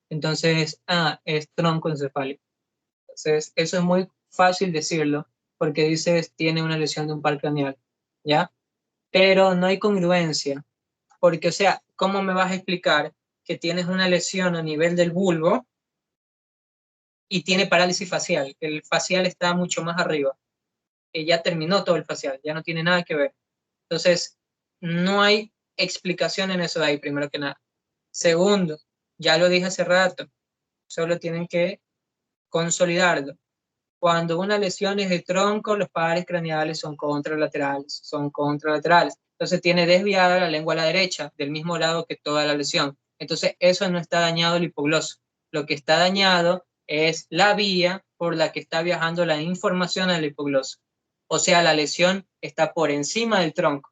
Entonces, es troncoencefálico. Entonces, eso es muy fácil decirlo, porque dices, tiene una lesión de un par craneal, ¿ya? Pero no hay congruencia, porque, o sea, ¿cómo me vas a explicar que tienes una lesión a nivel del bulbo y tiene parálisis facial? El facial está mucho más arriba, que ya terminó todo el facial, ya no tiene nada que ver. Entonces, no hay explicación en eso de ahí, primero que nada. Segundo, ya lo dije hace rato, solo tienen que consolidarlo. Cuando una lesión es de tronco, los pares craneales son contralaterales, Entonces tiene desviada la lengua a la derecha, del mismo lado que toda la lesión. Entonces eso no está dañado el hipogloso. Lo que está dañado es la vía por la que está viajando la información al hipogloso. O sea, la lesión está por encima del tronco.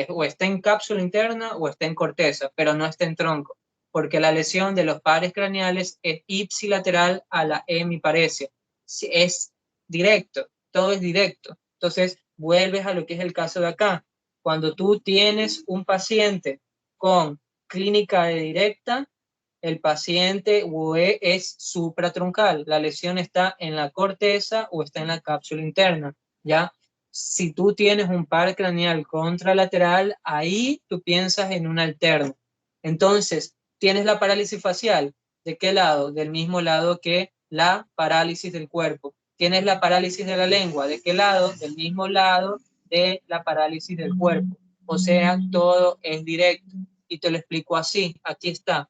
O está en cápsula interna o está en corteza, pero no está en tronco, porque la lesión de los pares craneales es ipsilateral a la hemiparesia. Es directo, todo es directo. Entonces, vuelves a lo que es el caso de acá. Cuando tú tienes un paciente con clínica de directa, el paciente es supratroncal. La lesión está en la corteza o está en la cápsula interna, ¿ya? Si tú tienes un par craneal contralateral, ahí tú piensas en un alterno. Entonces, tienes la parálisis facial. ¿De qué lado? Del mismo lado que la parálisis del cuerpo. Tienes la parálisis de la lengua. ¿De qué lado? Del mismo lado de la parálisis del cuerpo. O sea, todo es directo. Y te lo explico así. Aquí está.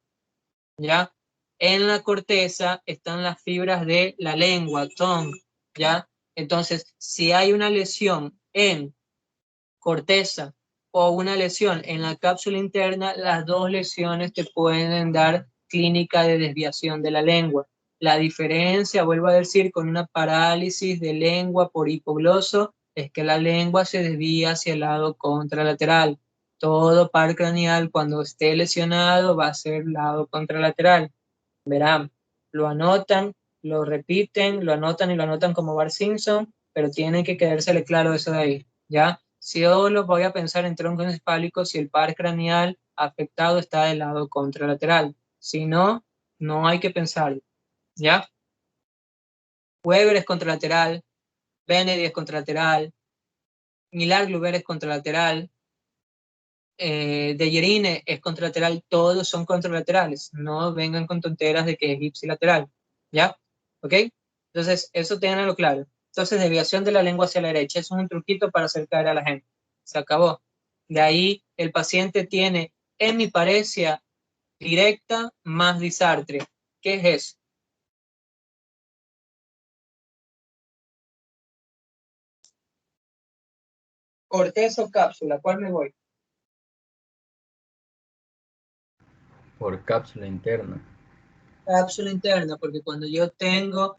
¿Ya? En la corteza están las fibras de la lengua, tongue, ¿ya? Entonces, si hay una lesión en corteza o una lesión en la cápsula interna, las dos lesiones te pueden dar clínica de desviación de la lengua. La diferencia, vuelvo a decir, con una parálisis de lengua por hipogloso es que la lengua se desvía hacia el lado contralateral. Todo par craneal cuando esté lesionado va a ser lado contralateral. Verán, lo anotan, lo repiten, lo anotan y lo anotan como Bart Simpson, pero tienen que quedársele claro eso de ahí, ¿ya? Si yo lo voy a pensar en tronco encefálico, si el par craneal afectado está del lado contralateral. Si no, no hay que pensarlo, ¿ya? Weber es contralateral, Benedy es contralateral, Millar-Gruber es contralateral, Dejerine es contralateral, todos son contralaterales. No vengan con tonteras de que es ipsilateral, ¿ya? ¿Ok? Entonces, eso tenganlo claro. Entonces, desviación de la lengua hacia la derecha, eso es un truquito para hacer caer a la gente. Se acabó. De ahí, el paciente tiene hemiparesia directa más disartria. ¿Qué es eso? Corteza o cápsula, ¿cuál me voy? Por cápsula interna. Cápsula interna, porque cuando yo tengo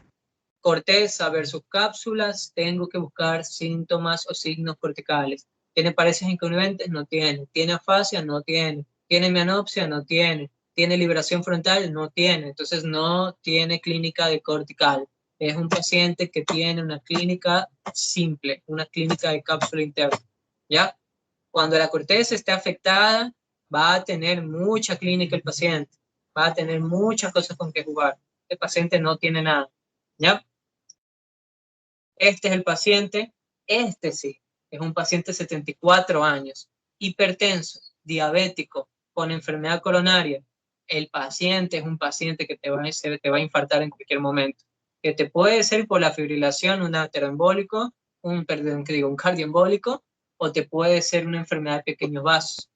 corteza versus cápsulas, tengo que buscar síntomas o signos corticales. ¿Tiene paredes incongruentes? No tiene. ¿Tiene afasia? No tiene. ¿Tiene mianopsia? No tiene. ¿Tiene liberación frontal? No tiene. Entonces no tiene clínica de cortical. Es un paciente que tiene una clínica simple, una clínica de cápsula interna. ¿Ya? Cuando la corteza esté afectada, va a tener mucha clínica el paciente. Va a tener muchas cosas con que jugar. El paciente no tiene nada. ¿Ya? Este es el paciente, este sí, es un paciente de 74 años, hipertenso, diabético, con enfermedad coronaria. El paciente es un paciente que te va a infartar en cualquier momento, que te puede ser por la fibrilación, un ateroembólico, un cardioembólico, o te puede ser una enfermedad de pequeños vasos.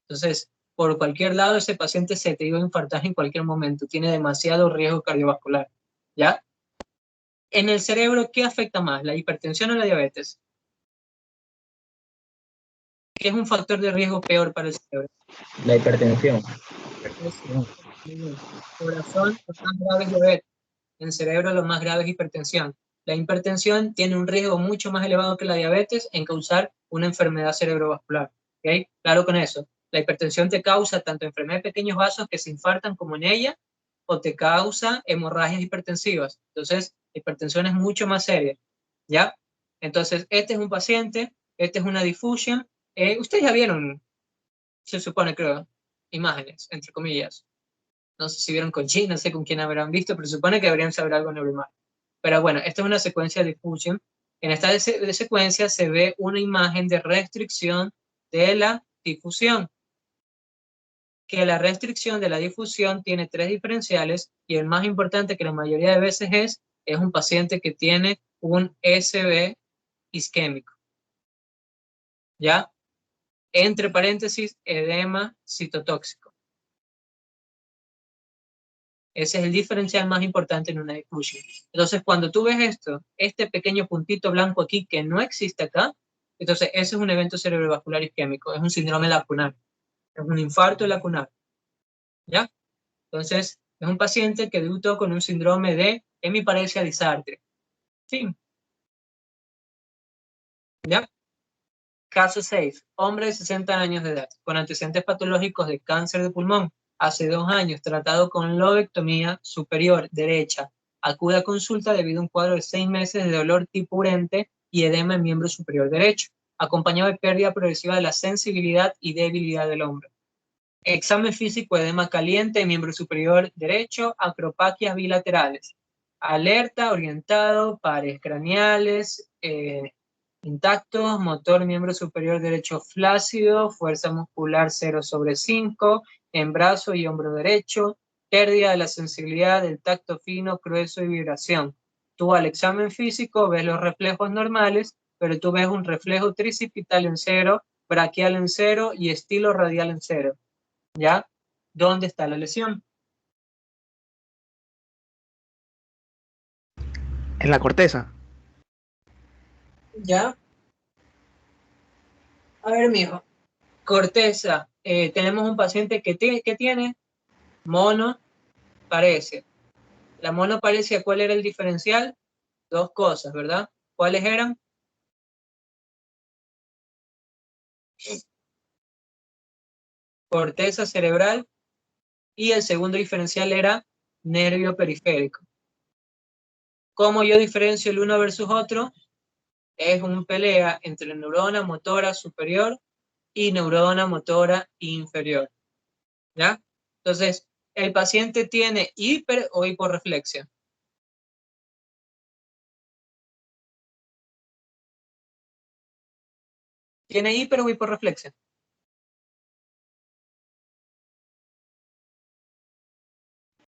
Entonces, por cualquier lado ese paciente se te iba a infartar en cualquier momento, tiene demasiado riesgo cardiovascular, ¿ya? En el cerebro, ¿qué afecta más, la hipertensión o la diabetes? ¿Qué es un factor de riesgo peor para el cerebro? La hipertensión. Corazón, lo más grave es diabetes. En el cerebro, lo más grave es hipertensión. La hipertensión tiene un riesgo mucho más elevado que la diabetes en causar una enfermedad cerebrovascular. ¿Okay? Claro con eso. La hipertensión te causa tanto enfermedad de pequeños vasos que se infartan como en ella, o te causa hemorragias hipertensivas. Entonces, la hipertensión es mucho más seria. ¿Ya? Entonces, este es un paciente, este es una difusión. Ustedes ya vieron, se supone, creo, imágenes, entre comillas. No sé si vieron con Chi, no sé con quién habrán visto, pero supone que deberían saber algo neuronal. Pero bueno, esta es una secuencia de difusión. En esta secuencia se ve una imagen de restricción de la difusión. Que la restricción de la difusión tiene 3 diferenciales y el más importante que la mayoría de veces es un paciente que tiene un SB isquémico. ¿Ya? Entre paréntesis, edema citotóxico. Ese es el diferencial más importante en una difusión. Entonces, cuando tú ves esto, este pequeño puntito blanco aquí que no existe acá, entonces ese es un evento cerebrovascular isquémico, es un síndrome lacunar, es un infarto lacunar. ¿Ya? Entonces, es un paciente que debutó con un síndrome de hemiparesia disartria. Fin. ¿Ya? Caso 6. Hombre de 60 años de edad, con antecedentes patológicos de cáncer de pulmón. Hace 2 años, tratado con lobectomía superior derecha. Acude a consulta debido a un cuadro de 6 meses de dolor tipo urente y edema en miembro superior derecho, acompañado de pérdida progresiva de la sensibilidad y debilidad del hombro. Examen físico, edema caliente en miembro superior derecho, acropaquias bilaterales. Alerta, orientado, pares craneales, intactos, motor miembro superior derecho flácido, fuerza muscular 0/5, en brazo y hombro derecho, pérdida de la sensibilidad del tacto fino, grueso y vibración. Tú al examen físico ves los reflejos normales, pero tú ves un reflejo tricipital en 0, braquial en 0 y estilo radial en 0. ¿Ya? ¿Dónde está la lesión? En la corteza. ¿Ya? A ver, mijo. Corteza. Tenemos un paciente que tiene monoparesia. La monoparesia, ¿cuál era el diferencial? 2 cosas, ¿verdad? ¿Cuáles eran? Corteza cerebral y el segundo diferencial era nervio periférico. ¿Cómo yo diferencio el uno versus otro? Es una pelea entre neurona motora superior y neurona motora inferior. ¿Ya? Entonces, el paciente tiene hiper o hiporreflexia. ¿Tiene hiper o hiporreflexia?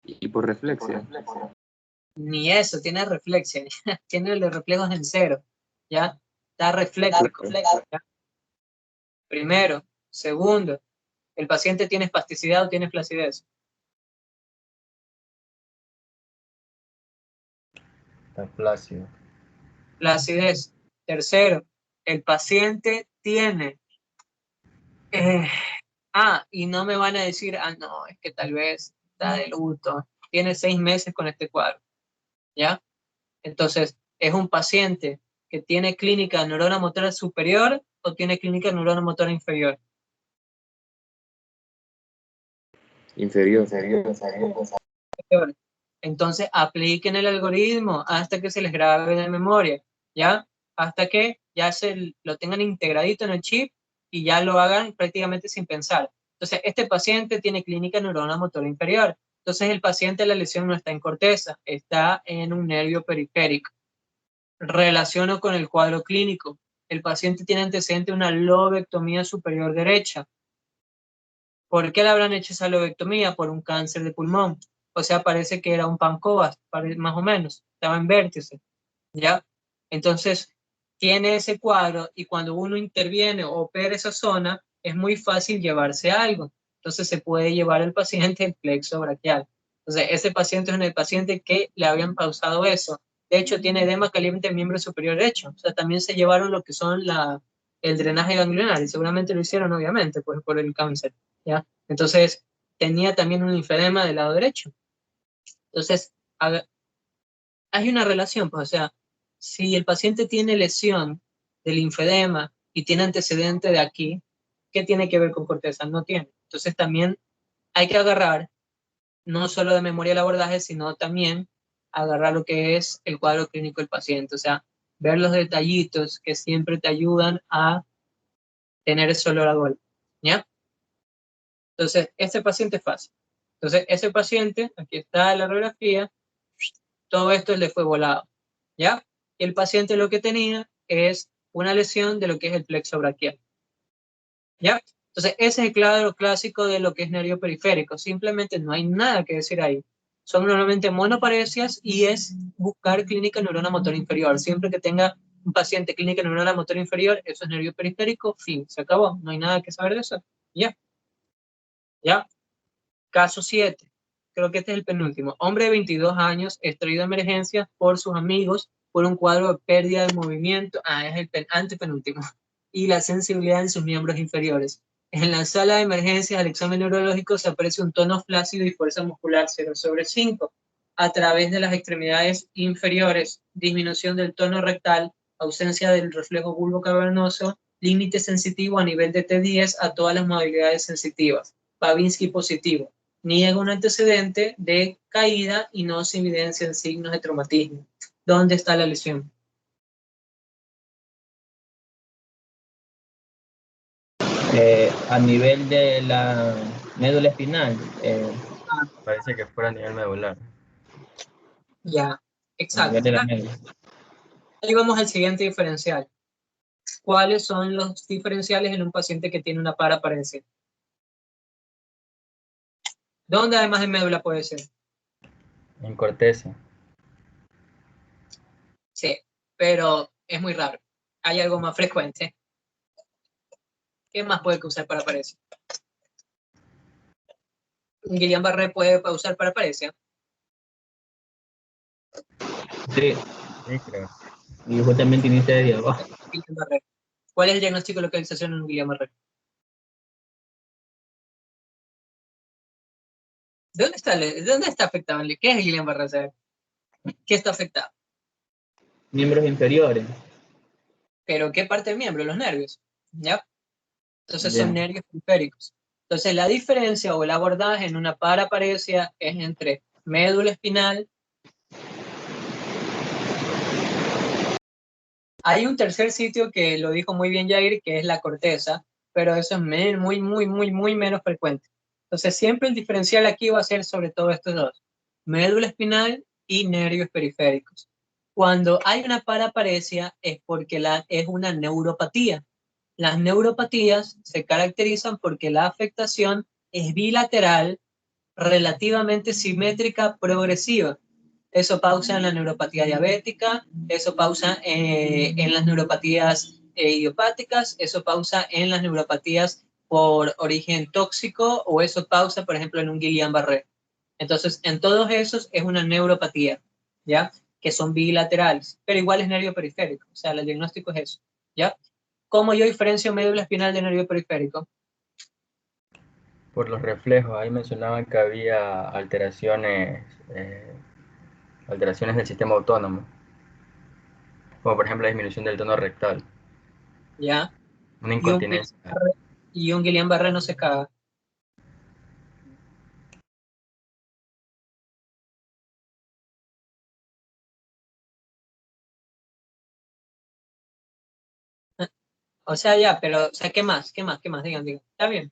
Hiporreflexia. Ni eso, tiene reflexia. Tiene los reflejos en 0. ¿Ya? Está refléxico. ¿Ya? Primero. Segundo, ¿el paciente tiene espasticidad o tiene flacidez? Está flácido. Flacidez. Tercero, el paciente tiene... y no me van a decir, no, es que tal vez está de luto. Tiene 6 meses con este cuadro. ¿Ya? Entonces, ¿es un paciente que tiene clínica de neurona motora superior o tiene clínica de neurona motora inferior? Inferior. Entonces, apliquen el algoritmo hasta que se les grabe de memoria, ¿ya? Hasta que ya lo tengan integradito en el chip y ya lo hagan prácticamente sin pensar. Entonces, este paciente tiene clínica de neurona motora inferior. Entonces, el paciente, la lesión no está en corteza, está en un nervio periférico. Relaciono con el cuadro clínico. El paciente tiene antecedente de una lobectomía superior derecha. ¿Por qué le habrán hecho esa lobectomía? Por un cáncer de pulmón. O sea, parece que era un pancreas, más o menos. Estaba en vértice. ¿Ya? Entonces, tiene ese cuadro y cuando uno interviene o opera esa zona, es muy fácil llevarse algo. entonces se puede llevar al paciente el plexo braquial. Entonces, ese paciente es un paciente que le habían pausado eso. De hecho, tiene edema caliente en miembro superior derecho. O sea, también se llevaron lo que son el drenaje ganglionar, y seguramente lo hicieron, obviamente, pues, por el cáncer, ¿ya? Entonces, tenía también un linfedema del lado derecho. Entonces, hay una relación, pues, o sea, si el paciente tiene lesión del linfedema y tiene antecedente de aquí, ¿qué tiene que ver con corteza? No tiene. Entonces, también hay que agarrar, no solo de memoria el abordaje, sino también agarrar lo que es el cuadro clínico del paciente, o sea, ver los detallitos que siempre te ayudan a tener ese olor a gol, ¿ya? Entonces, este paciente es fácil. Entonces, ese paciente, aquí está la radiografía, todo esto le fue volado, ¿ya? Y el paciente lo que tenía es una lesión de lo que es el plexo braquial, ¿ya? Entonces, ese es el cuadro clásico de lo que es nervio periférico. Simplemente no hay nada que decir ahí. Son normalmente monoparesias y es buscar clínica neurona motor inferior. Siempre que tenga un paciente clínica neurona motor inferior, eso es nervio periférico, fin, se acabó. No hay nada que saber de eso. Ya, ya. Caso 7. Creo que este es el penúltimo. Hombre de 22 años, extraído de emergencia por sus amigos por un cuadro de pérdida de movimiento. Es el antepenúltimo. Y la sensibilidad en sus miembros inferiores. En la sala de emergencias, al examen neurológico, se aprecia un tono flácido y fuerza muscular 0/5. A través de las extremidades inferiores, disminución del tono rectal, ausencia del reflejo bulbo cavernoso, límite sensitivo a nivel de T10 a todas las modalidades sensitivas. Babinski positivo. Niega un antecedente de caída y no se evidencian signos de traumatismo. ¿Dónde está la lesión? A nivel de la médula espinal. Parece que fuera a nivel medular. Ya, A exacto. nivel de la médula. Ahí vamos al siguiente diferencial. ¿Cuáles son los diferenciales en un paciente que tiene una paraparesia? ¿Dónde además de médula puede ser? En corteza. Sí, pero es muy raro. Hay algo más frecuente. ¿Qué más puede causar paraparesia? Guillain-Barré puede causar paraparesia. Sí, Sí, creo. y justamente inicia de abajo. Guillain-Barré. ¿Cuál es el diagnóstico de localización en un Guillain-Barré? ¿De dónde está afectado? ¿Qué es el Guillain-Barré? ¿Qué está afectado? Miembros inferiores. ¿Pero qué parte del miembro? Los nervios. ¿Ya? Entonces son Ya. nervios periféricos. Entonces la diferencia o el abordaje en una paraparesia es entre médula espinal. Hay un tercer sitio que lo dijo muy bien Jair, que es la corteza, pero eso es muy menos frecuente. Entonces siempre el diferencial aquí va a ser sobre todo estos dos, médula espinal y nervios periféricos. Cuando hay una paraparesia es porque es una neuropatía. Las neuropatías se caracterizan porque la afectación es bilateral, relativamente simétrica, progresiva. Eso pausa en la neuropatía diabética, eso pausa en las neuropatías idiopáticas, eso pausa en las neuropatías por origen tóxico o eso pausa, por ejemplo, en un Guillain-Barré. Entonces, en todos esos es una neuropatía, ¿ya? Que son bilaterales, pero igual es nervio periférico, o sea, el diagnóstico es eso, ¿ya? ¿Cómo yo diferencio médula espinal de nervio periférico? Por los reflejos, ahí mencionaban que había alteraciones del sistema autónomo, como por ejemplo la disminución del tono rectal, ¿Ya? una Y un incontinencia. Guillain-Barré no se caga. O sea, ya, pero, o sea, ¿qué más? ¿Qué más? ¿Qué más? Digan, digan. Está bien.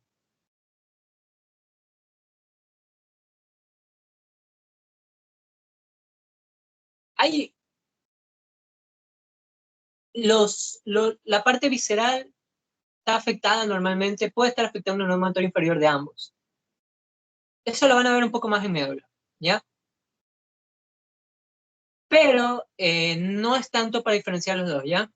Hay la parte visceral está afectada normalmente, puede estar afectando el neuromotor inferior de ambos. Eso lo van a ver un poco más en médula, ¿ya? Pero no es tanto para diferenciar los dos, ¿ya?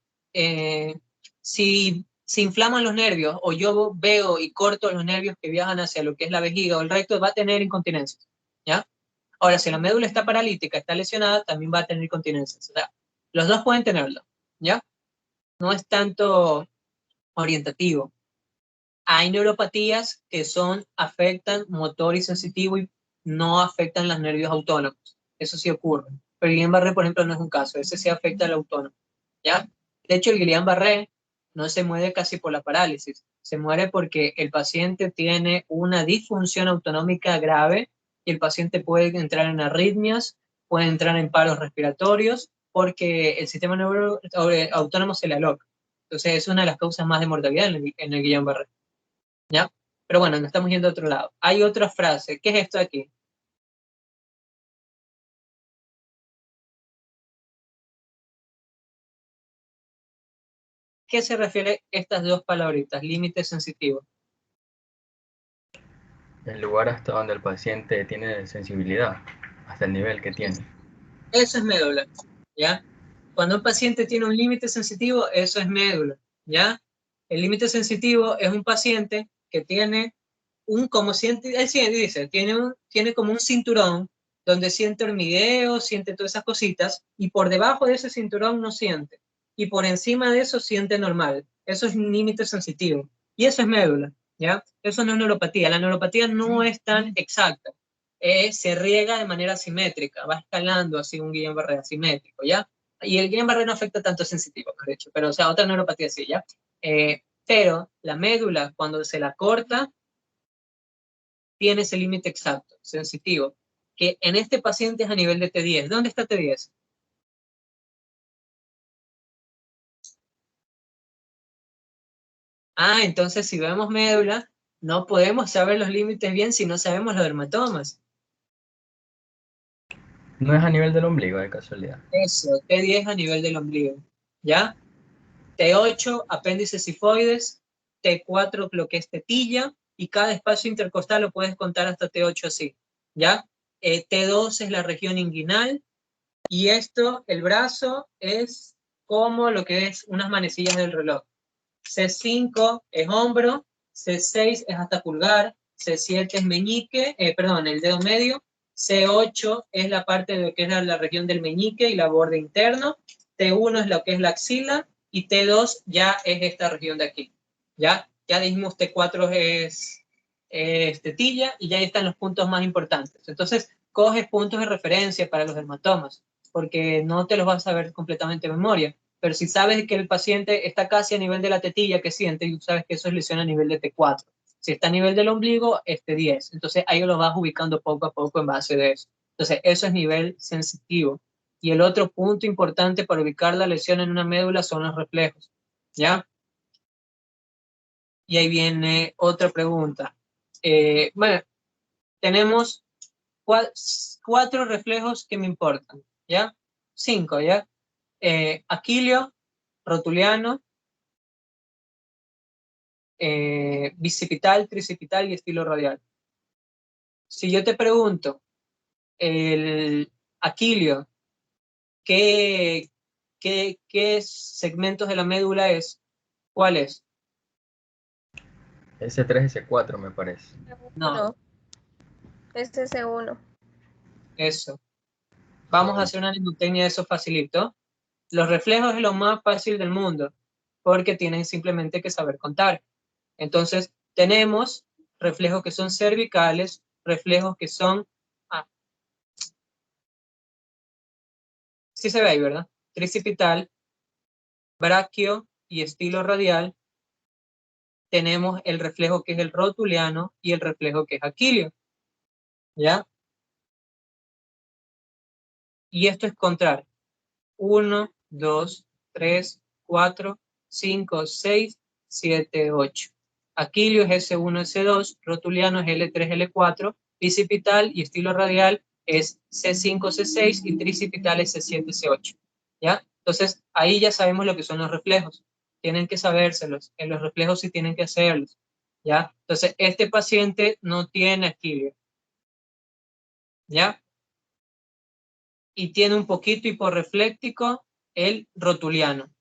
Si se inflaman los nervios, o yo veo y corto los nervios que viajan hacia lo que es la vejiga o el recto, va a tener incontinencia, ¿ya? Ahora, si la médula está paralítica, está lesionada, también va a tener incontinencia. O sea, los dos pueden tenerlo, ¿ya? No es tanto orientativo. Hay neuropatías que afectan motor y sensitivo y no afectan los nervios autónomos. Eso sí ocurre. Pero el Guillain-Barré, por ejemplo, no es un caso. Ese sí afecta al autónomo, ¿ya? De hecho, el Guillain-Barré no se muere casi por la parálisis. Se muere porque el paciente tiene una disfunción autonómica grave y el paciente puede entrar en arritmias, puede entrar en paros respiratorios porque el sistema autónomo se le aloca. Entonces, es una de las causas más de mortalidad en el Guillain-Barré, ¿ya? Pero bueno, nos estamos yendo a otro lado. Hay otra frase. ¿Qué es esto de aquí? ¿Qué se refiere estas dos palabritas? Límite sensitivo. El lugar hasta donde el paciente tiene sensibilidad, hasta el nivel que tiene. Eso es médula, ¿ya? Cuando un paciente tiene un límite sensitivo, eso es médula, ¿ya? El límite sensitivo es un paciente que tiene como siente, él dice, tiene como un cinturón donde siente hormigueo, siente todas esas cositas, y por debajo de ese cinturón no siente, y por encima de eso siente normal. Eso es un límite sensitivo, y eso es médula, ¿ya? Eso no es neuropatía. La neuropatía no es tan exacta. Se riega de manera simétrica, va escalando así un Guillain-Barré asimétrico, ¿ya? Y el Guillain-Barré no afecta tanto sensitivo, de hecho, pero o sea, otra neuropatía sí, ¿ya? Pero la médula, cuando se la corta, tiene ese límite exacto, sensitivo, que en este paciente es a nivel de T10. ¿Dónde está T10? Entonces si vemos médula, no podemos saber los límites bien si no sabemos los dermatomas. No es a nivel del ombligo, de casualidad. Eso, T10 a nivel del ombligo, ¿ya? T8, apéndices sifoides, T4, lo que es tetilla, y cada espacio intercostal lo puedes contar hasta T8 así, ¿ya? T2 es la región inguinal, y esto, el brazo, es como lo que es unas manecillas del reloj. C5 es hombro, C6 es hasta pulgar, C7 es meñique, el dedo medio, C8 es la parte de lo que es la región del meñique y la borde interno, T1 es lo que es la axila, y T2 ya es esta región de aquí. Ya dijimos T4 es tetilla, y ya están los puntos más importantes. Entonces, coges puntos de referencia para los dermatomas, porque no te los vas a ver completamente de memoria. Pero si sabes que el paciente está casi a nivel de la tetilla que siente, y sabes que eso es lesión a nivel de T4. Si está a nivel del ombligo, es T10. Entonces ahí lo vas ubicando poco a poco en base de eso. Entonces eso es nivel sensitivo. Y el otro punto importante para ubicar la lesión en una médula son los reflejos, ¿ya? Y ahí viene otra pregunta. Bueno, tenemos cuatro reflejos que me importan, ¿ya? 5, ¿ya? Aquilio, rotuliano, bicipital, tricipital y estilo radial. Si yo te pregunto, el aquilio, ¿qué segmentos de la médula es? ¿Cuál es? S3, S4 me parece. No, Es S1. eso. Vamos a hacer una mnemotecnia de eso facilito. Los reflejos es lo más fácil del mundo, porque tienen simplemente que saber contar. Entonces, tenemos reflejos que son cervicales, reflejos que son... sí se ve ahí, ¿verdad? Tricipital, braquio y estilo radial. Tenemos el reflejo que es el rotuliano y el reflejo que es aquilio, ¿ya? Y esto es contar 1, 2, 3, 4, 5, 6, 7, 8. Aquilio es S1, S2, rotuliano es L3, L4, bicipital y estilo radial es C5, C6 y tricipital es C7, C8, ¿ya? Entonces, ahí ya sabemos lo que son los reflejos. Tienen que sabérselos. En los reflejos sí tienen que hacerlos, ¿ya? Entonces, este paciente no tiene aquilio, ¿ya? Y tiene un poquito hiporrefléctico el rotuliano.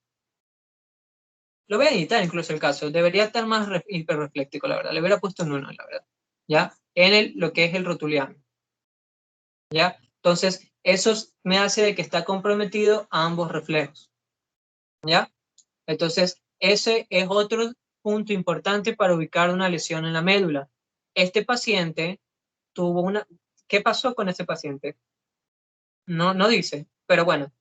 Lo voy a editar incluso el caso. Debería estar más hiperrefléctico, la verdad. Le hubiera puesto un 1, la verdad. ¿Ya? Lo que es el rotuliano. ¿Ya? Entonces, eso me hace de que está comprometido a ambos reflejos. ¿Ya? Entonces, ese es otro punto importante para ubicar una lesión en la médula. Este paciente tuvo una... ¿Qué pasó con ese paciente? No dice, pero bueno,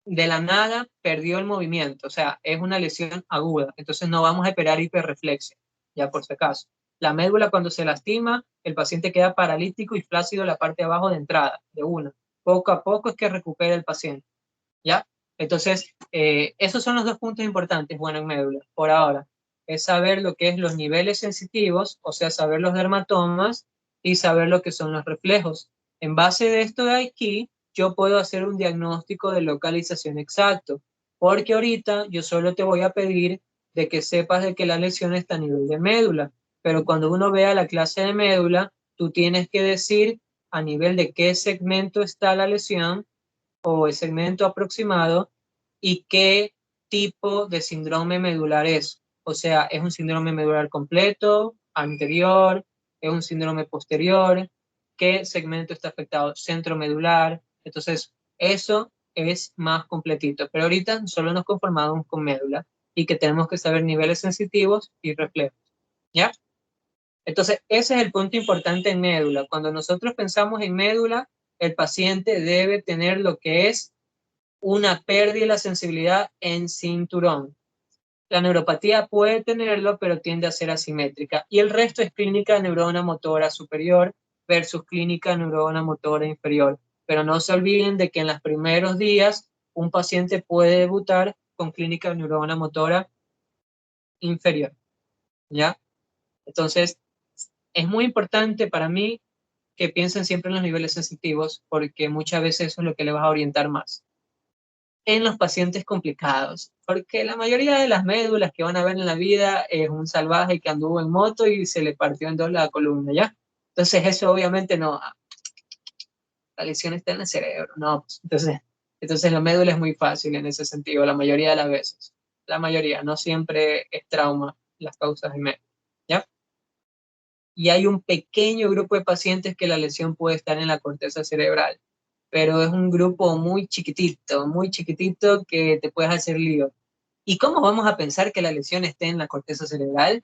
de la nada perdió el movimiento, o sea, es una lesión aguda, entonces no vamos a esperar hiperreflexia, ya por si acaso. La médula cuando se lastima, el paciente queda paralítico y flácido en la parte de abajo de entrada, de una. Poco a poco es que recupera el paciente, ¿ya? Entonces, esos son los dos puntos importantes, bueno, en médula, por ahora, es saber lo que es los niveles sensitivos, o sea, saber los dermatomas y saber lo que son los reflejos. En base de esto de aquí, yo puedo hacer un diagnóstico de localización exacto, porque ahorita yo solo te voy a pedir de que sepas de que la lesión está a nivel de médula, pero cuando uno vea la clase de médula, tú tienes que decir a nivel de qué segmento está la lesión o el segmento aproximado y qué tipo de síndrome medular es. O sea, ¿es un síndrome medular completo, anterior, es un síndrome posterior? ¿Qué segmento está afectado? Centro medular. Entonces, eso es más completito. Pero ahorita solo nos conformamos con médula y que tenemos que saber niveles sensitivos y reflejos. ¿Ya? Entonces, ese es el punto importante en médula. Cuando nosotros pensamos en médula, el paciente debe tener lo que es una pérdida de la sensibilidad en cinturón. La neuropatía puede tenerlo, pero tiende a ser asimétrica. Y el resto es clínica neurona motora superior versus clínica neurona motora inferior. Pero no se olviden de que en los primeros días un paciente puede debutar con clínica neurona motora inferior. ¿Ya? Entonces, es muy importante para mí que piensen siempre en los niveles sensitivos, porque muchas veces eso es lo que le vas a orientar más en los pacientes complicados, porque la mayoría de las médulas que van a ver en la vida es un salvaje que anduvo en moto y se le partió en dos la columna, ¿ya? Entonces eso obviamente no, la lesión está en el cerebro, no, pues, entonces la médula es muy fácil en ese sentido, la mayoría de las veces, la mayoría, no siempre es trauma las causas de médula, ¿ya? Y hay un pequeño grupo de pacientes que la lesión puede estar en la corteza cerebral, pero es un grupo muy chiquitito que te puedes hacer lío. ¿Y cómo vamos a pensar que la lesión esté en la corteza cerebral?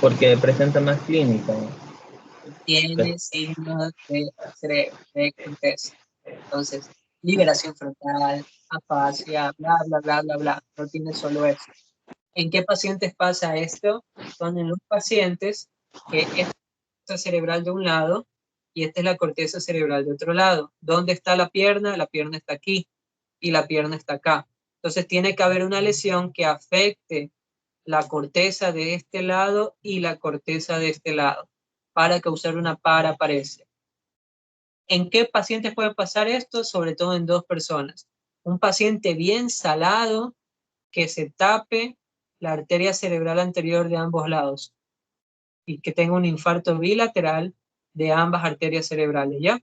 Porque presenta más clínica. Tiene signos de cerebro, de corteza. Entonces, liberación frontal, afasia, bla, bla, bla, bla, bla. No tiene solo eso. ¿En qué pacientes pasa esto? Son en los pacientes que esta es cerebral de un lado y esta es la corteza cerebral de otro lado. ¿Dónde está la pierna? La pierna está aquí y la pierna está acá. Entonces tiene que haber una lesión que afecte la corteza de este lado y la corteza de este lado para causar una paraparesia. ¿En qué pacientes puede pasar esto? Sobre todo en dos personas. Un paciente bien salado que se tape la arteria cerebral anterior de ambos lados y que tenga un infarto bilateral de ambas arterias cerebrales, ¿ya?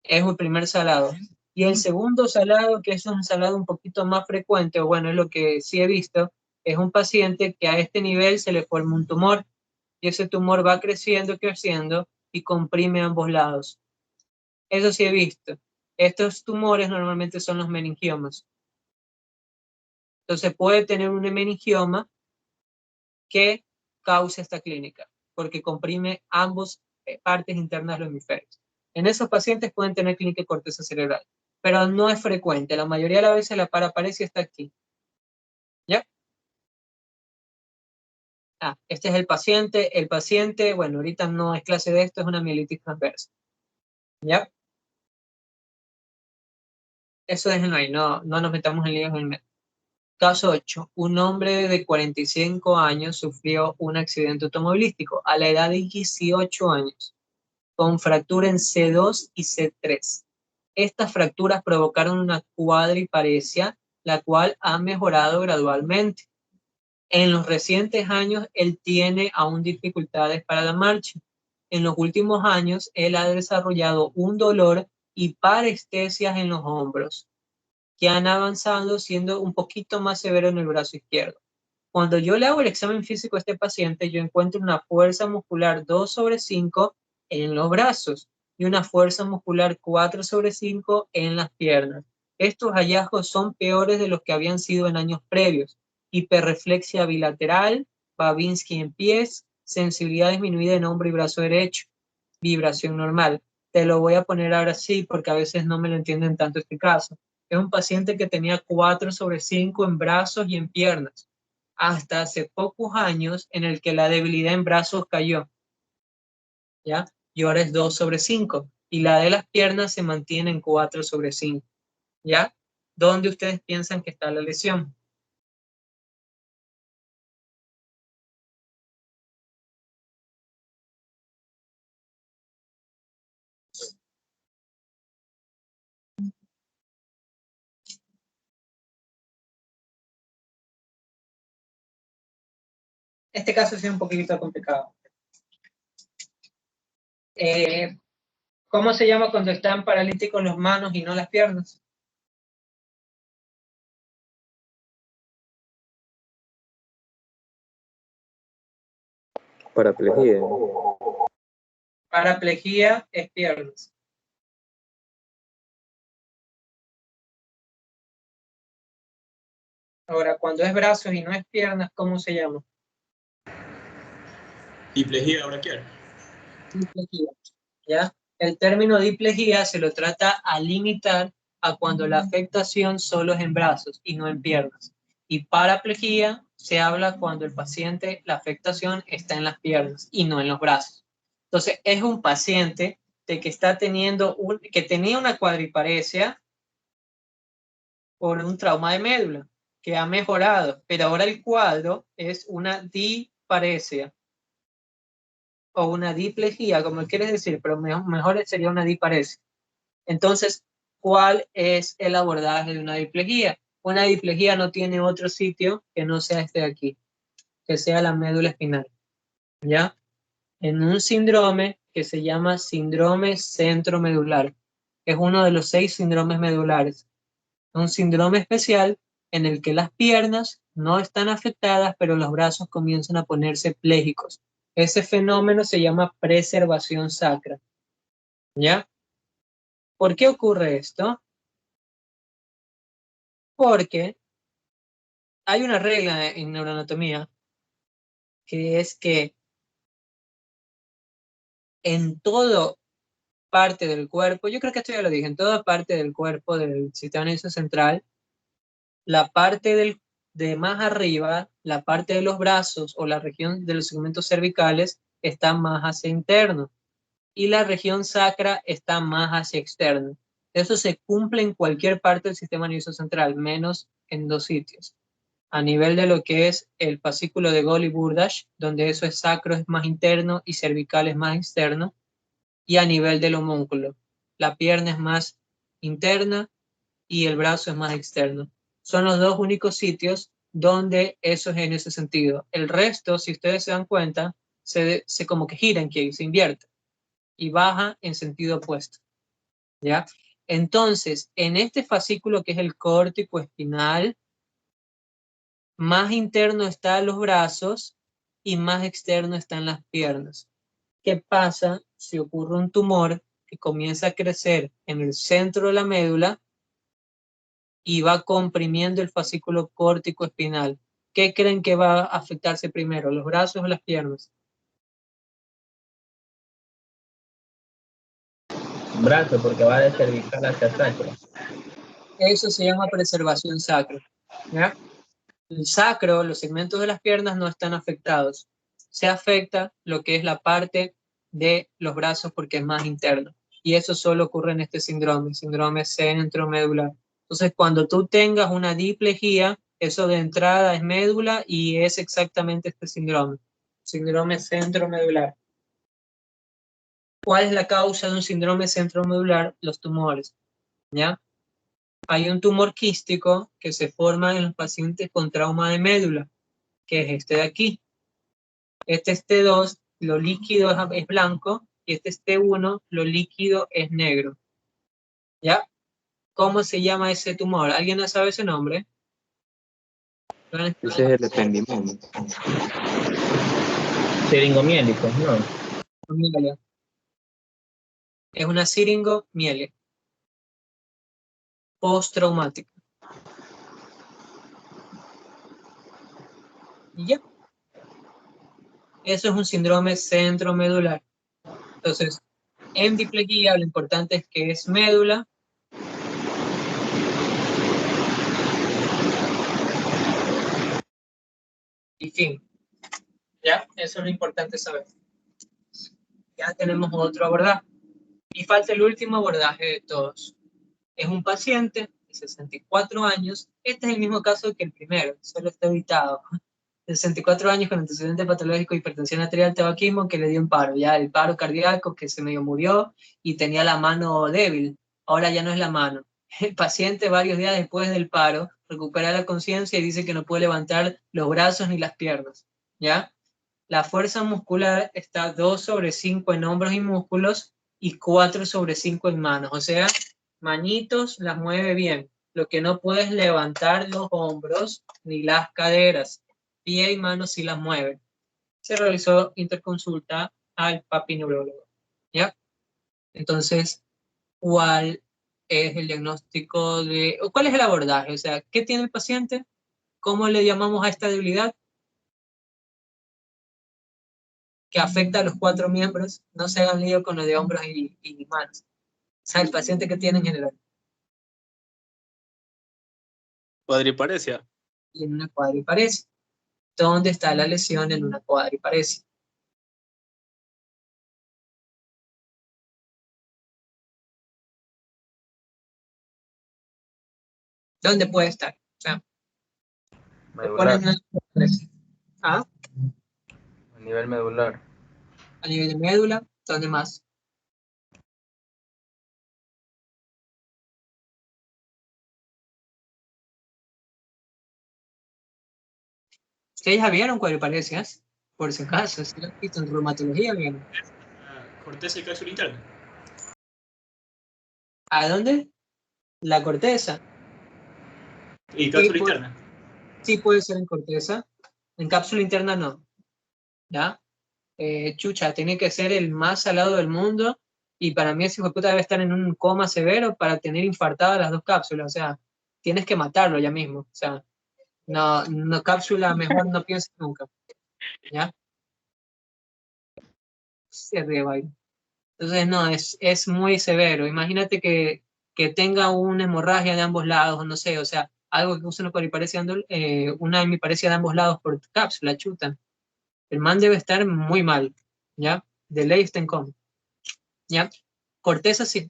Es el primer salado. Y el segundo salado, que es un salado un poquito más frecuente, o bueno, es lo que sí he visto, es un paciente que a este nivel se le forma un tumor y ese tumor va creciendo, creciendo y comprime ambos lados. Eso sí he visto. Estos tumores normalmente son los meningiomas. Entonces puede tener un meningioma que cause esta clínica, porque comprime ambos partes internas de los hemisferios. En esos pacientes pueden tener clínica de corteza cerebral, pero no es frecuente. La mayoría de las veces la paraparesia está aquí. ¿Ya? Este es el paciente. El paciente, bueno, ahorita no es clase de esto, es una mielitis transversa. ¿Ya? Eso déjenlo ahí, no nos metamos en líos en el medio. Caso 8. Un hombre de 45 años sufrió un accidente automovilístico a la edad de 18 años, con fractura en C2 y C3. Estas fracturas provocaron una cuadriparesia, la cual ha mejorado gradualmente. En los recientes años, él tiene aún dificultades para la marcha. En los últimos años, él ha desarrollado un dolor y parestesias en los hombros, que han avanzado siendo un poquito más severo en el brazo izquierdo. Cuando yo le hago el examen físico a este paciente, yo encuentro una fuerza muscular 2/5 en los brazos y una fuerza muscular 4/5 en las piernas. Estos hallazgos son peores de los que habían sido en años previos. Hiperreflexia bilateral, Babinski en pies, sensibilidad disminuida en hombro y brazo derecho, vibración normal. Te lo voy a poner ahora sí porque a veces no me lo entienden tanto este caso. Es un paciente que tenía 4/5 en brazos y en piernas, hasta hace pocos años en el que la debilidad en brazos cayó, ¿ya? Y ahora es 2/5. Y la de las piernas se mantiene en 4/5, ¿ya? ¿Dónde ustedes piensan que está la lesión? Este caso es un poquito complicado. ¿Cómo se llama cuando están paralíticos las manos y no las piernas? Paraplegia. Paraplegia es piernas. Ahora, cuando es brazos y no es piernas, ¿cómo se llama? Diplejía braquial. Diplejía, ¿ya? El término diplejía se lo trata a limitar a cuando la afectación solo es en brazos y no en piernas. Y paraplegia se habla cuando el paciente, la afectación está en las piernas y no en los brazos. Entonces, es un paciente de que está teniendo que tenía una cuadriparesia por un trauma de médula, que ha mejorado, pero ahora el cuadro es una disparesia o una diplejía, como quieres decir, pero mejor sería una disparesia. Entonces, ¿cuál es el abordaje de una diplejía? Una diplejía no tiene otro sitio que no sea este de aquí, que sea la médula espinal, ¿ya? En un síndrome que se llama síndrome centromedular, es uno de los 6 síndromes medulares. Un síndrome especial en el que las piernas no están afectadas, pero los brazos comienzan a ponerse plégicos. Ese fenómeno se llama preservación sacra, ¿ya? ¿Por qué ocurre esto? Porque hay una regla en neuroanatomía que es que en toda parte del cuerpo, yo creo que esto ya lo dije, en toda parte del cuerpo del sistema nervioso central, la parte de más arriba, la parte de los brazos o la región de los segmentos cervicales está más hacia interno y la región sacra está más hacia externo. Eso se cumple en cualquier parte del sistema nervioso central, menos en 2 sitios. A nivel de lo que es el fascículo de Golgi-Burdach, donde eso es sacro es más interno y cervical es más externo, y a nivel del homúnculo. La pierna es más interna y el brazo es más externo. Son los 2 únicos sitios donde eso es en ese sentido. El resto, si ustedes se dan cuenta, se como que gira en que se invierte y baja en sentido opuesto, ¿ya? Entonces, en este fascículo que es el córtico espinal, más interno están los brazos y más externo están las piernas. ¿Qué pasa si ocurre un tumor que comienza a crecer en el centro de la médula y va comprimiendo el fascículo córtico espinal? ¿Qué creen que va a afectarse primero, los brazos o las piernas? Brazo, porque va de cervical hacia sacro. Eso se llama preservación sacra, ¿ya? El sacro, los segmentos de las piernas no están afectados. Se afecta lo que es la parte de los brazos porque es más interno. Y eso solo ocurre en este síndrome centromedular. Entonces, cuando tú tengas una diplejía, eso de entrada es médula y es exactamente este síndrome centromedular. ¿Cuál es la causa de un síndrome centromedular? Los tumores, ¿ya? Hay un tumor quístico que se forma en los pacientes con trauma de médula, que es este de aquí. Este es T2, lo líquido es blanco, y este es T1, lo líquido es negro. ¿Ya? ¿Cómo se llama ese tumor? ¿Alguien no sabe ese nombre? Ese es el ependimiento. Siringomiélico, ¿no? Mielia. Es una siringomielia postraumática. Y ya. Eso es un síndrome centromedular. Entonces, en diplegia lo importante es que es médula. Y fin. ¿Ya? Eso es lo importante saber. Ya tenemos otro abordaje. Y falta el último abordaje de todos. Es un paciente de 64 años. Este es el mismo caso que el primero, solo está evitado. 64 años con antecedente patológico, hipertensión arterial, tabaquismo, que le dio un paro. Ya el paro cardíaco, que se medio murió y tenía la mano débil. Ahora ya no es la mano. El paciente, varios días después del paro, recupera la conciencia y dice que no puede levantar los brazos ni las piernas. ¿Ya? La fuerza muscular está 2/5 en hombros y músculos y 4/5 en manos. O sea, manitos las mueve bien. Lo que no puede es levantar los hombros ni las caderas. Pie y manos sí las mueve. Se realizó interconsulta al papineurólogo. ¿Ya? Entonces, ¿cuál es el diagnóstico o cuál es el abordaje? O sea, ¿qué tiene el paciente? ¿Cómo le llamamos a esta debilidad que afecta a los 4 miembros? No se hagan lío con lo de hombros y manos. O sea, el paciente que tiene en general. Cuadriparesia. Y en una cuadriparesia. ¿Dónde está la lesión en una cuadriparesia? ¿Dónde puede estar? O sea, Medular. ¿Ah? A nivel medular. A nivel de médula, ¿dónde más? Ustedes ya vieron cuadriparesias, por si acaso, si lo han visto en reumatología, bien. Corteza y cápsula interna. ¿A dónde? La corteza. Y cápsula Sí, interna. sí puede ser en corteza. En cápsula interna no. ¿Ya? Chucha, tiene que ser el más salado del mundo. Y para mí ese hijo de puta debe estar en un coma severo para tener infartadas las 2 cápsulas. O sea, tienes que matarlo ya mismo. O sea, no, no cápsula, mejor no pienses nunca. ¿Ya? Se ríe, baile. Entonces, no, es muy severo. Imagínate que tenga una hemorragia de ambos lados, no sé, o sea, algo que use una hemiparesia de ambos lados por cápsula, chuta. El man debe estar muy mal, ¿ya? De ley está en coma, ¿ya? Corteza sí.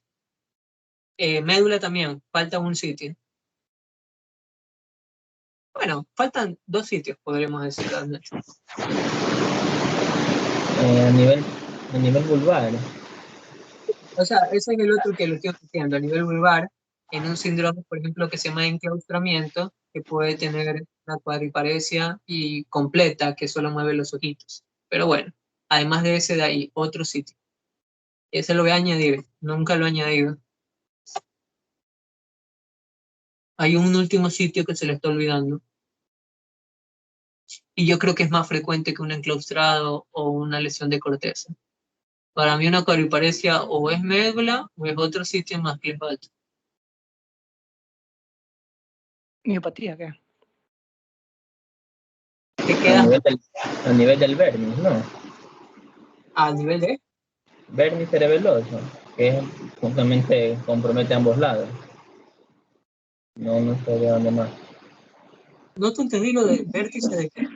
Médula también, falta un sitio. Bueno, faltan 2 sitios, podríamos decir. A nivel vulvar. O sea, ese es el otro que lo estoy diciendo, a nivel vulvar, en un síndrome, por ejemplo, que se llama enclaustramiento, que puede tener una cuadriparesia y completa, que solo mueve los ojitos. Pero bueno, además de ese de ahí, otro sitio. Ese lo voy a añadir, nunca lo he añadido. Hay un último sitio que se le está olvidando. Y yo creo que es más frecuente que un enclaustrado o una lesión de corteza. Para mí una cuadriparesia o es médula o es otro sitio más que le falta. Miopatía, ¿qué? ¿Qué queda A nivel del vermis, ¿no? a nivel de? Vermis cerebeloso, que justamente compromete ambos lados. No sé de dónde más. No te entendí lo de vértice de qué.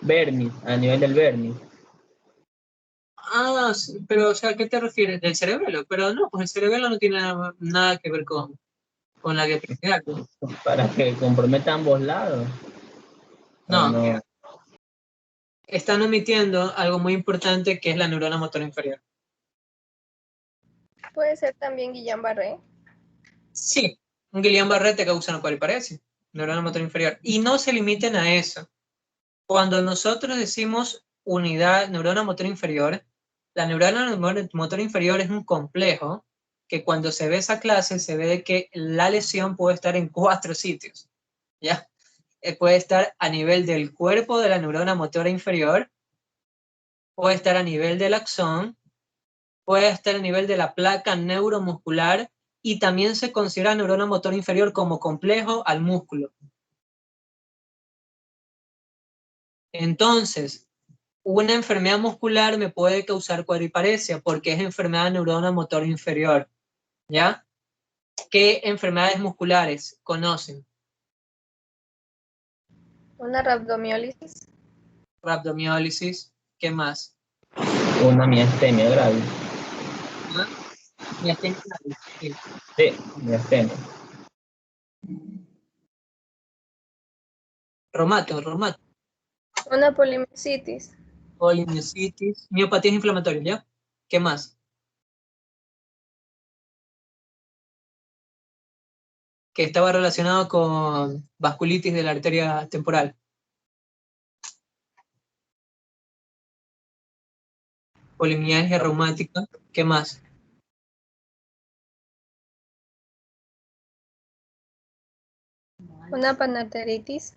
Vermis, a nivel del vermis. Ah, sí, pero o sea, ¿qué te refieres? ¿Del cerebelo? Pero no, pues el cerebelo no tiene nada que ver con la diaplicidad. Para que comprometa ambos lados. No, No. están omitiendo algo muy importante que es la neurona motora inferior. Puede ser también Guillain-Barré. Sí, un Guillain-Barré te causa una cuadriparesia, neurona motora inferior. Y no se limiten a eso. Cuando nosotros decimos unidad neurona motora inferior, la neurona motora inferior es un complejo que cuando se ve esa clase se ve que la lesión puede estar en 4 sitios, ¿ya? Puede estar a nivel del cuerpo de la neurona motora inferior, puede estar a nivel del axón, puede estar a nivel de la placa neuromuscular y también se considera neurona motora inferior como complejo al músculo. Entonces, una enfermedad muscular me puede causar cuadriparesia porque es enfermedad de neurona motora inferior, ¿ya? ¿Qué enfermedades musculares conocen? Una rhabdomiólisis. Rhabdomiólisis, ¿qué más? Una miastenia gravis. ¿Ah? Miastenia gravis, sí. Sí, miastenia. Romato, Una polimiositis. polimiositis, miopatías inflamatorias, ¿ya? ¿Qué más? Que estaba relacionado con vasculitis de la arteria temporal. Polimialgia reumática, ¿qué más? Una panateritis.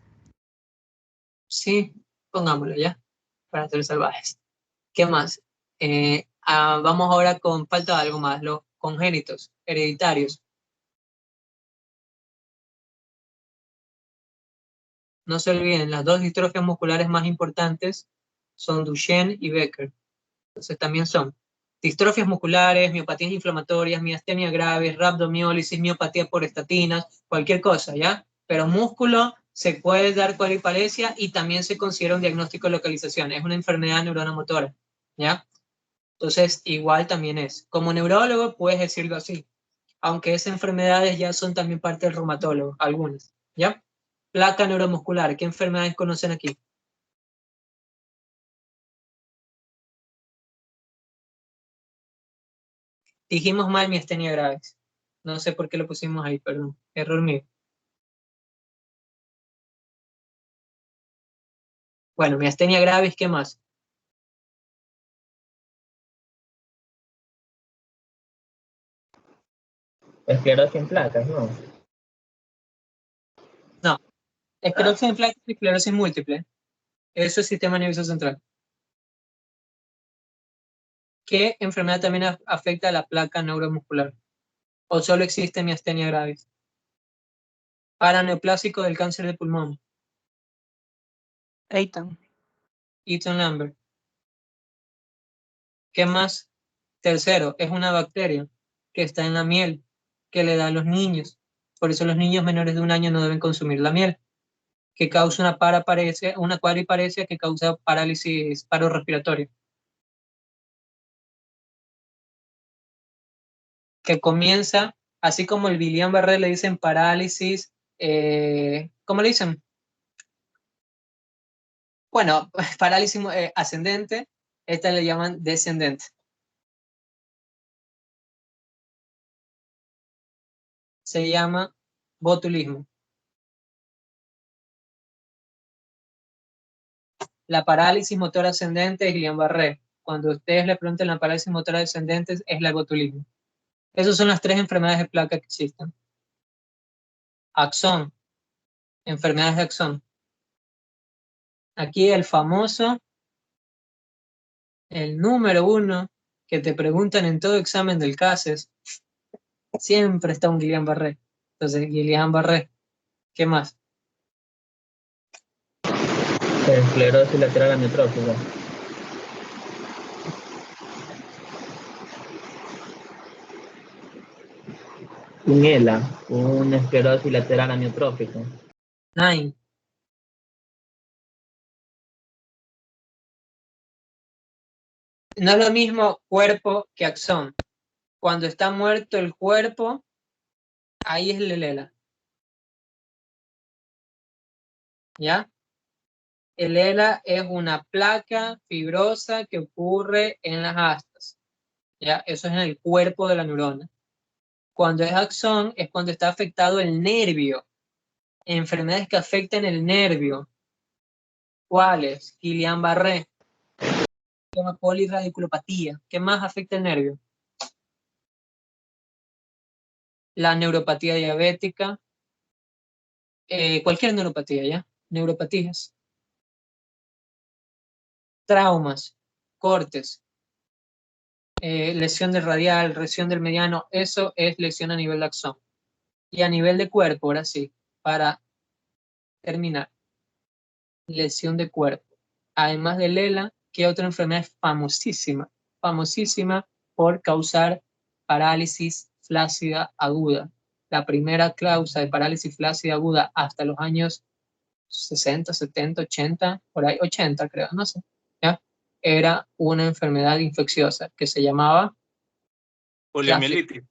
Sí, pongámoslo ya, para ser salvajes. ¿Qué más? Vamos ahora con, falta algo más, los congénitos, hereditarios. No se olviden, las dos distrofias musculares más importantes son Duchenne y Becker. Entonces también son distrofias musculares, miopatías inflamatorias, miastenia gravis, rhabdomiólisis, miopatía por estatinas, cualquier cosa, ¿ya? Pero músculo se puede dar cuadriparesia y también se considera un diagnóstico de localización. Es una enfermedad neurona motora, ¿ya? Entonces, igual también es. Como neurólogo puedes decirlo así, aunque esas enfermedades ya son también parte del reumatólogo, algunas, ¿ya? Placa neuromuscular, ¿qué enfermedades conocen aquí? Dijimos mal miastenia gravis. No sé por qué lo pusimos ahí, perdón. Error mío. Bueno, miastenia gravis, ¿qué más? Esclerosis en placas, ¿no? No, esclerosis en placas y esclerosis múltiple. Eso es sistema nervioso central. ¿Qué enfermedad también afecta a la placa neuromuscular? ¿O solo existe miastenia gravis? Paraneoplásico del cáncer de pulmón. Eitan. Eaton Lambert. ¿Qué más? Tercero, es una bacteria que está en la miel, que le da a los niños. Por eso los niños menores de 1 año no deben consumir la miel, que causa una cuadriparesia que causa parálisis respiratorio. Que comienza, así como el Guillain-Barré le dicen parálisis, ¿cómo le dicen? Bueno, parálisis ascendente, esta le llaman descendente. Se llama botulismo. La parálisis motora ascendente es Guillain-Barré. Cuando ustedes le pregunten la parálisis motora descendente es la botulismo. Esas son las 3 enfermedades de placa que existen. Axón, enfermedades de axón. Aquí el famoso, el número 1 que te preguntan en todo examen del CASES, siempre está un Guillain-Barré. Entonces, Guillain-Barré, ¿qué más? Esclerosis lateral amiotrófica. Un ELA, una esclerosis lateral amiotrófica. 9. No es lo mismo cuerpo que axón. Cuando está muerto el cuerpo, ahí es el ELA. ¿Ya? El ELA es una placa fibrosa que ocurre en las astas. ¿Ya? Eso es en el cuerpo de la neurona. Cuando es axón es cuando está afectado el nervio. Enfermedades que afectan el nervio. ¿Cuáles? Guillain-Barré. Polirradiculopatía. ¿Qué más afecta el nervio? la neuropatía diabética, cualquier neuropatía, ¿ya? Neuropatías, traumas, cortes, lesión del radial, lesión del mediano, eso es lesión a nivel de axón. Y a nivel de cuerpo, ahora sí, para terminar, lesión de cuerpo. Además de Lela, ¿qué otra enfermedad es famosísima? Famosísima por causar parálisis flácida aguda. La primera causa de parálisis flácida aguda hasta los años 60, 70, 80, por ahí 80 creo, no sé, ¿ya? Era una enfermedad infecciosa que se llamaba Poliomielitis.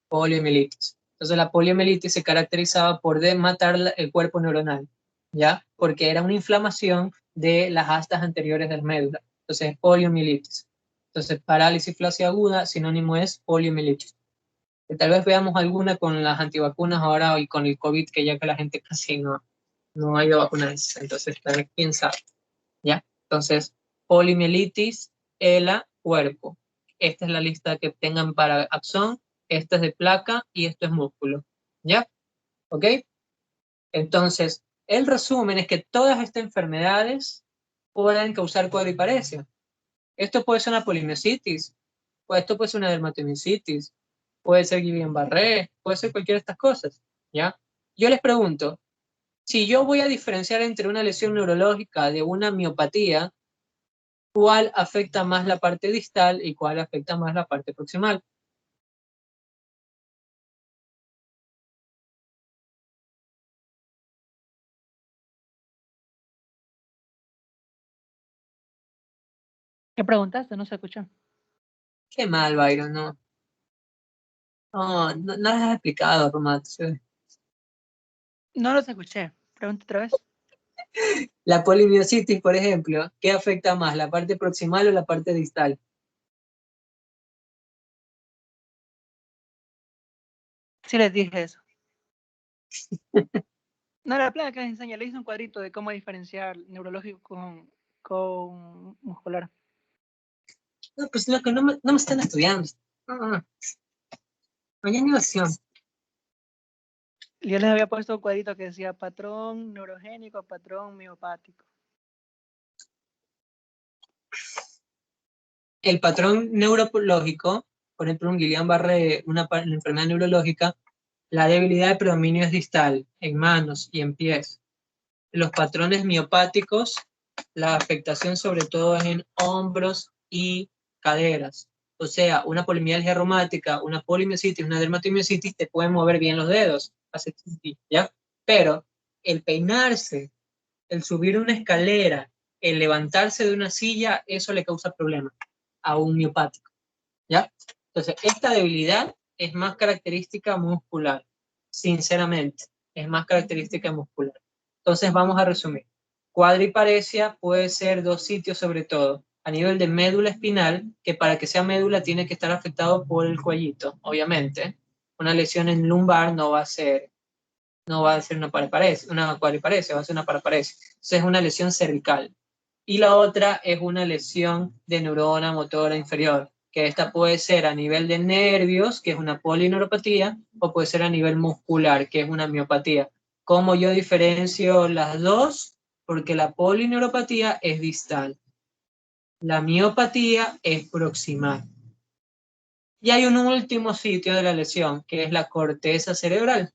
poliomielitis. Entonces la poliomielitis se caracterizaba por matar el cuerpo neuronal, ¿ya? Porque era una inflamación de las astas anteriores del médula. Entonces poliomielitis. Entonces parálisis flácida aguda, sinónimo es poliomielitis. Que tal vez veamos alguna con las antivacunas ahora y con el COVID, que ya que la gente casi no ha ido a vacunarse. Entonces, tal vez quién sabe, ¿ya? Entonces, poliomielitis, ELA, cuerpo. Esta es la lista que tengan para axón, esta es de placa y esto es músculo, ¿ya? ¿Ok? Entonces, el resumen es que todas estas enfermedades pueden causar cuadriparesia. Esto puede ser una polimiositis, o esto puede ser una dermatomyositis, puede ser Guillain-Barré, puede ser cualquiera de estas cosas, ¿ya? Yo les pregunto, si yo voy a diferenciar entre una lesión neurológica de una miopatía, ¿cuál afecta más la parte distal y cuál afecta más la parte proximal? ¿Qué preguntaste? No se escuchó. Qué mal, Byron, no. No les has explicado, Romat. No los escuché. Pregunta otra vez. La polimiositis, por ejemplo, ¿qué afecta más, la parte proximal o la parte distal? Sí les dije eso. No, la plaga que les enseña, le hice un cuadrito de cómo diferenciar neurológico con muscular. No, pues loco, no me están estudiando. No hay animación. Yo les había puesto un cuadrito que decía patrón neurogénico, patrón miopático. El patrón neurológico, por ejemplo, un Guillain-Barré, una enfermedad neurológica, la debilidad de predominio es distal, en manos y en pies. Los patrones miopáticos, la afectación sobre todo es en hombros y caderas. O sea, una polimialgia reumática, una polimiositis, una dermatomyositis te pueden mover bien los dedos, ¿ya? Pero el peinarse, el subir una escalera, el levantarse de una silla, eso le causa problemas a un miopático, ¿ya? Entonces, esta debilidad es más característica muscular, sinceramente, es más característica muscular. Entonces, vamos a resumir. Cuadriparesia puede ser dos sitios sobre todo, a nivel de médula espinal, que para que sea médula tiene que estar afectado por el cuellito, obviamente. Una lesión en lumbar no va a ser una cuadriparesia, va a ser una paraparesia. Entonces es una lesión cervical. Y la otra es una lesión de neurona motora inferior, que esta puede ser a nivel de nervios, que es una polineuropatía, o puede ser a nivel muscular, que es una miopatía. ¿Cómo yo diferencio las dos? Porque la polineuropatía es distal. La miopatía es proximal. Y hay un último sitio de la lesión, que es la corteza cerebral.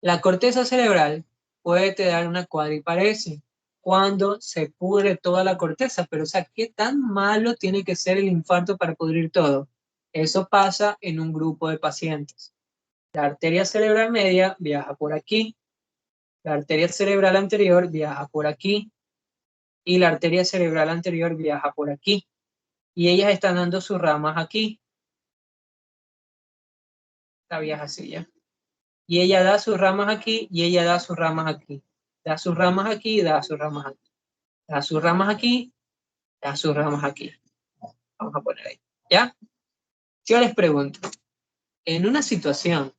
La corteza cerebral puede te dar una cuadriparesia cuando se pudre toda la corteza, pero o sea, ¿qué tan malo tiene que ser el infarto para pudrir todo? Eso pasa en un grupo de pacientes. La arteria cerebral media viaja por aquí, la arteria cerebral anterior viaja por aquí y la arteria cerebral anterior viaja por aquí. Y ellas están dando sus ramas aquí. La viaja así ya. Y ella da sus ramas aquí y ella da sus ramas aquí. Da sus ramas aquí y da sus ramas aquí. Da sus ramas aquí, da sus ramas aquí. Vamos a poner ahí. ¿Ya? Yo les pregunto, en una situación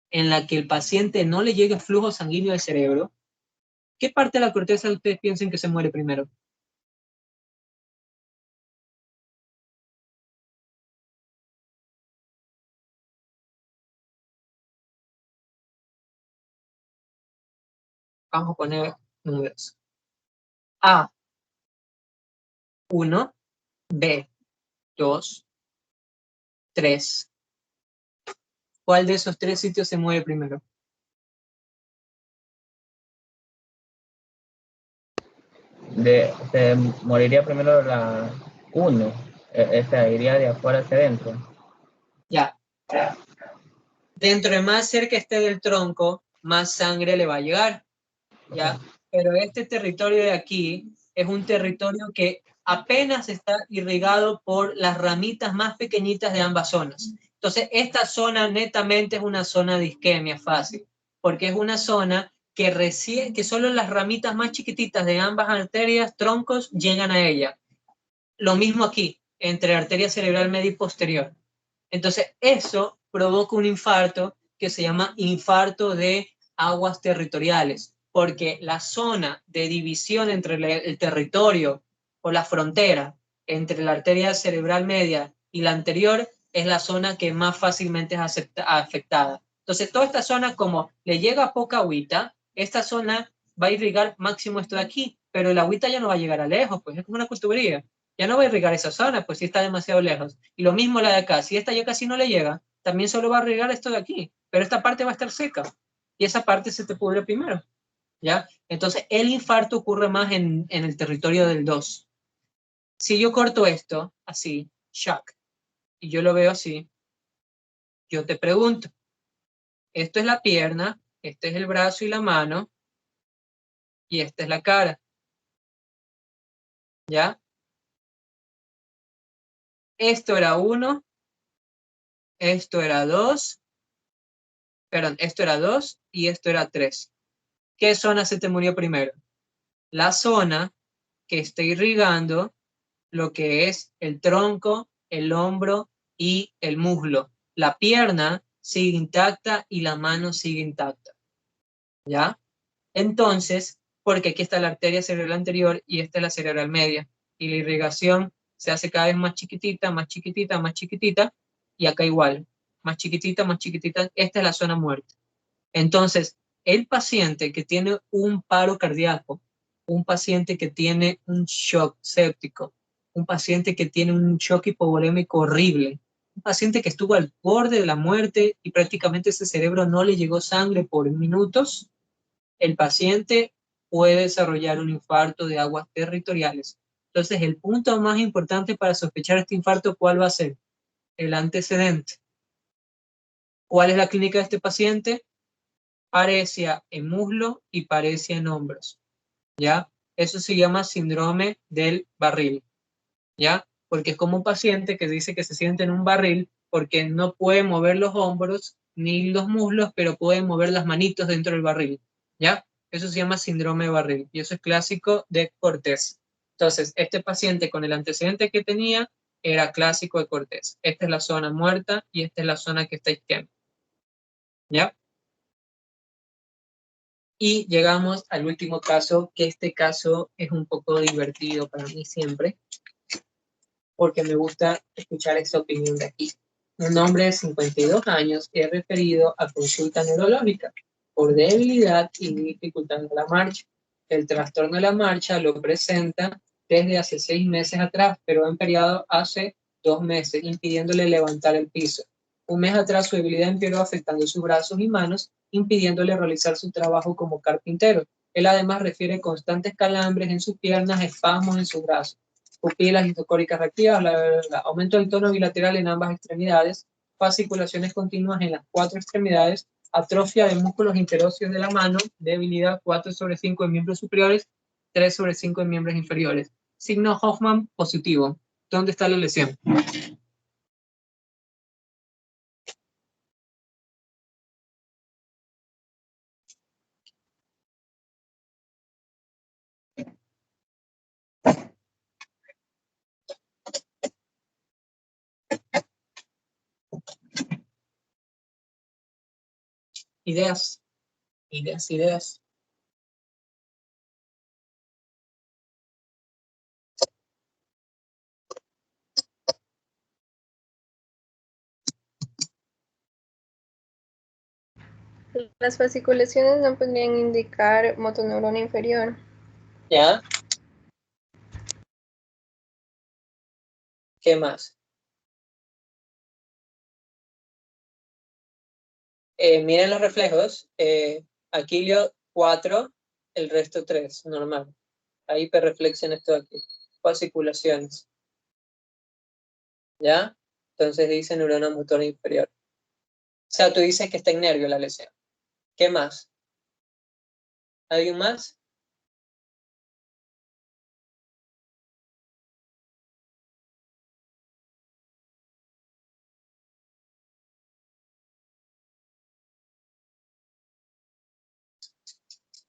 en la que el paciente no le llegue flujo sanguíneo al cerebro, ¿qué parte de la corteza ustedes piensan que se muere primero? Vamos a poner números. A, 1, B, 2, 3. ¿Cuál de esos 3 sitios se mueve primero? Se moriría primero la 1. Esa iría de afuera hacia adentro. Ya. Dentro de más cerca esté del tronco, más sangre le va a llegar. ¿Ya? Pero este territorio de aquí es un territorio que apenas está irrigado por las ramitas más pequeñitas de ambas zonas. Entonces, esta zona netamente es una zona de isquemia fácil, porque es una zona que solo las ramitas más chiquititas de ambas arterias, troncos, llegan a ella. Lo mismo aquí, entre arteria cerebral media y posterior. Entonces, eso provoca un infarto que se llama infarto de aguas territoriales, porque la zona de división entre el territorio o la frontera entre la arteria cerebral media y la anterior es la zona que más fácilmente es afectada. Entonces, toda esta zona, como le llega poca agüita, esta zona va a irrigar máximo esto de aquí, pero la agüita ya no va a llegar a lejos, pues es como una costurería. Ya no va a irrigar esa zona, pues si está demasiado lejos. Y lo mismo la de acá, si esta ya casi no le llega, también solo va a irrigar esto de aquí, pero esta parte va a estar seca y esa parte se te pudre primero, ¿ya? Entonces el infarto ocurre más en el territorio del 2. Si yo corto esto, así, shock, y yo lo veo así, yo te pregunto, esto es la pierna, este es el brazo y la mano, y esta es la cara, ¿ya? Esto era 1, esto era 2, perdón, esto era 2 y esto era 3. ¿Qué zona se te murió primero? La zona que está irrigando lo que es el tronco, el hombro y el muslo. La pierna sigue intacta y la mano sigue intacta. ¿Ya? Entonces, porque aquí está la arteria cerebral anterior y esta es la cerebral media. Y la irrigación se hace cada vez más chiquitita, más chiquitita, más chiquitita. Y acá igual, más chiquitita, más chiquitita. Esta es la zona muerta. Entonces, el paciente que tiene un paro cardíaco, un paciente que tiene un shock séptico, un paciente que tiene un shock hipovolémico horrible, un paciente que estuvo al borde de la muerte y prácticamente ese cerebro no le llegó sangre por minutos, el paciente puede desarrollar un infarto de aguas territoriales. Entonces, el punto más importante para sospechar este infarto, ¿cuál va a ser? El antecedente. ¿Cuál es la clínica de este paciente? Parecia en muslo y parecia en hombros, ¿ya? Eso se llama síndrome del barril, ¿ya? Porque es como un paciente que dice que se siente en un barril porque no puede mover los hombros ni los muslos, pero puede mover las manitos dentro del barril, ¿ya? Eso se llama síndrome de barril y eso es clásico de Cortés. Entonces, este paciente con el antecedente que tenía era clásico de Cortés. Esta es la zona muerta y esta es la zona que está isquémica, ¿ya? Y llegamos al último caso, que este caso es un poco divertido para mí siempre, porque me gusta escuchar esta opinión de aquí. Un hombre de 52 años es referido a consulta neurológica por debilidad y dificultad de la marcha. El trastorno de la marcha lo presenta desde hace 6 meses atrás, pero en periodo hace 2 meses, impidiéndole levantar el piso. Un mes atrás su debilidad empeoró afectando sus brazos y manos, impidiéndole realizar su trabajo como carpintero. Él además refiere constantes calambres en sus piernas, espasmos en sus brazos, pupilas histocóricas reactivas, aumento del tono bilateral en ambas extremidades, fasciculaciones continuas en las 4 extremidades, atrofia de músculos interóseos de la mano, debilidad 4/5 en miembros superiores, 3/5 en miembros inferiores. Signo Hoffman positivo. ¿Dónde está la lesión? Ideas, ideas, ideas. Las fasciculaciones no podrían indicar motoneurona inferior. ¿Ya? ¿Qué más? Miren los reflejos. Aquilio 4, el resto 3, normal. Hay hiperreflexión esto aquí. Fasciculaciones. ¿Ya? Entonces dice neurona motora inferior. O sea, tú dices que está en nervio la lesión. ¿Qué más? ¿Alguien más?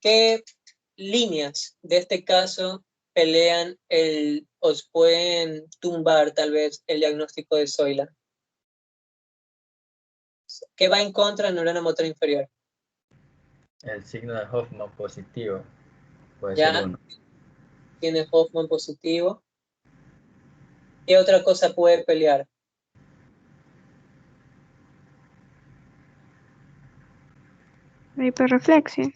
¿Qué líneas de este caso pelean os pueden tumbar tal vez el diagnóstico de Zoila? ¿Qué va en contra de neurona motora inferior? El signo de Hoffman positivo puede ser Ya uno. tiene Hoffman positivo. ¿Qué otra cosa puede pelear? La hiperreflexia.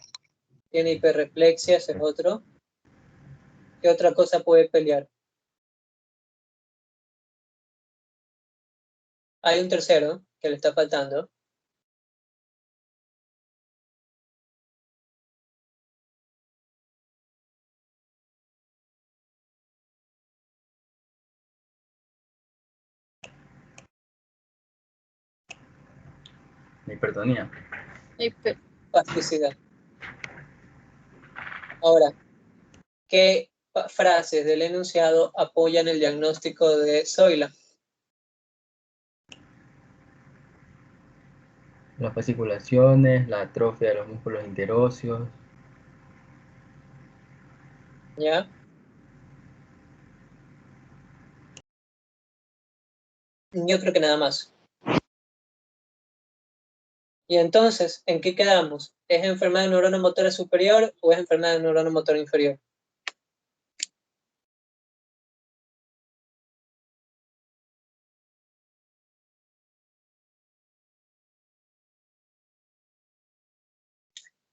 Tiene hiperreflexia, ese es otro. ¿Qué otra cosa puede pelear? Hay un tercero que le está faltando. Hipertonía. Hiperplasticidad. Ahora, ¿qué frases del enunciado apoyan el diagnóstico de Zoila? Las fasciculaciones, la atrofia de los músculos interóseos. ¿Ya? Yo creo que nada más. Y entonces, ¿en qué quedamos? ¿Es enfermedad de neurona motora superior o es enfermedad de neurona motora inferior?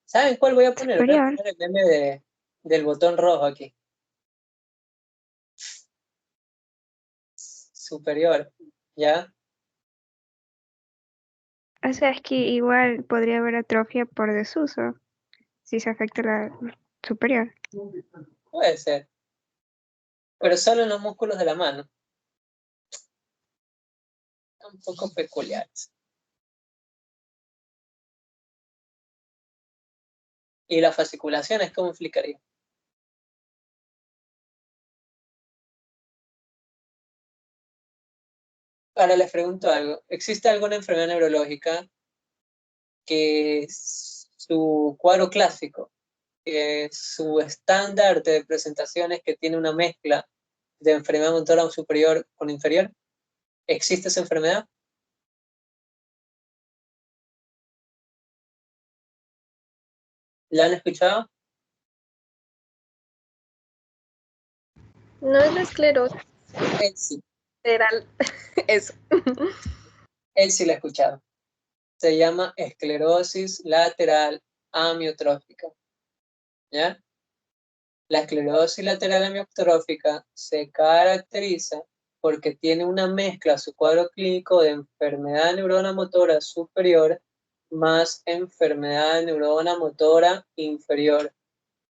¿Saben cuál voy a poner? Voy a Superior. poner el meme del botón rojo aquí. Superior, ¿ya? O sea, es que igual podría haber atrofia por desuso, si se afecta la superior. Puede ser. Pero solo en los músculos de la mano. Un poco peculiares. ¿Y las fasciculaciones cómo explicaría? Ahora les pregunto algo. ¿Existe alguna enfermedad neurológica que su cuadro clásico, su estándar de presentaciones que tiene una mezcla de enfermedad motora superior con inferior? ¿Existe esa enfermedad? ¿La han escuchado? No es la esclerosis Él sí, lateral. Eso. él sí la ha escuchado. Se llama esclerosis lateral amiotrófica. ¿Ya? La esclerosis lateral amiotrófica se caracteriza porque tiene una mezcla, su cuadro clínico, de enfermedad de neurona motora superior más enfermedad de neurona motora inferior,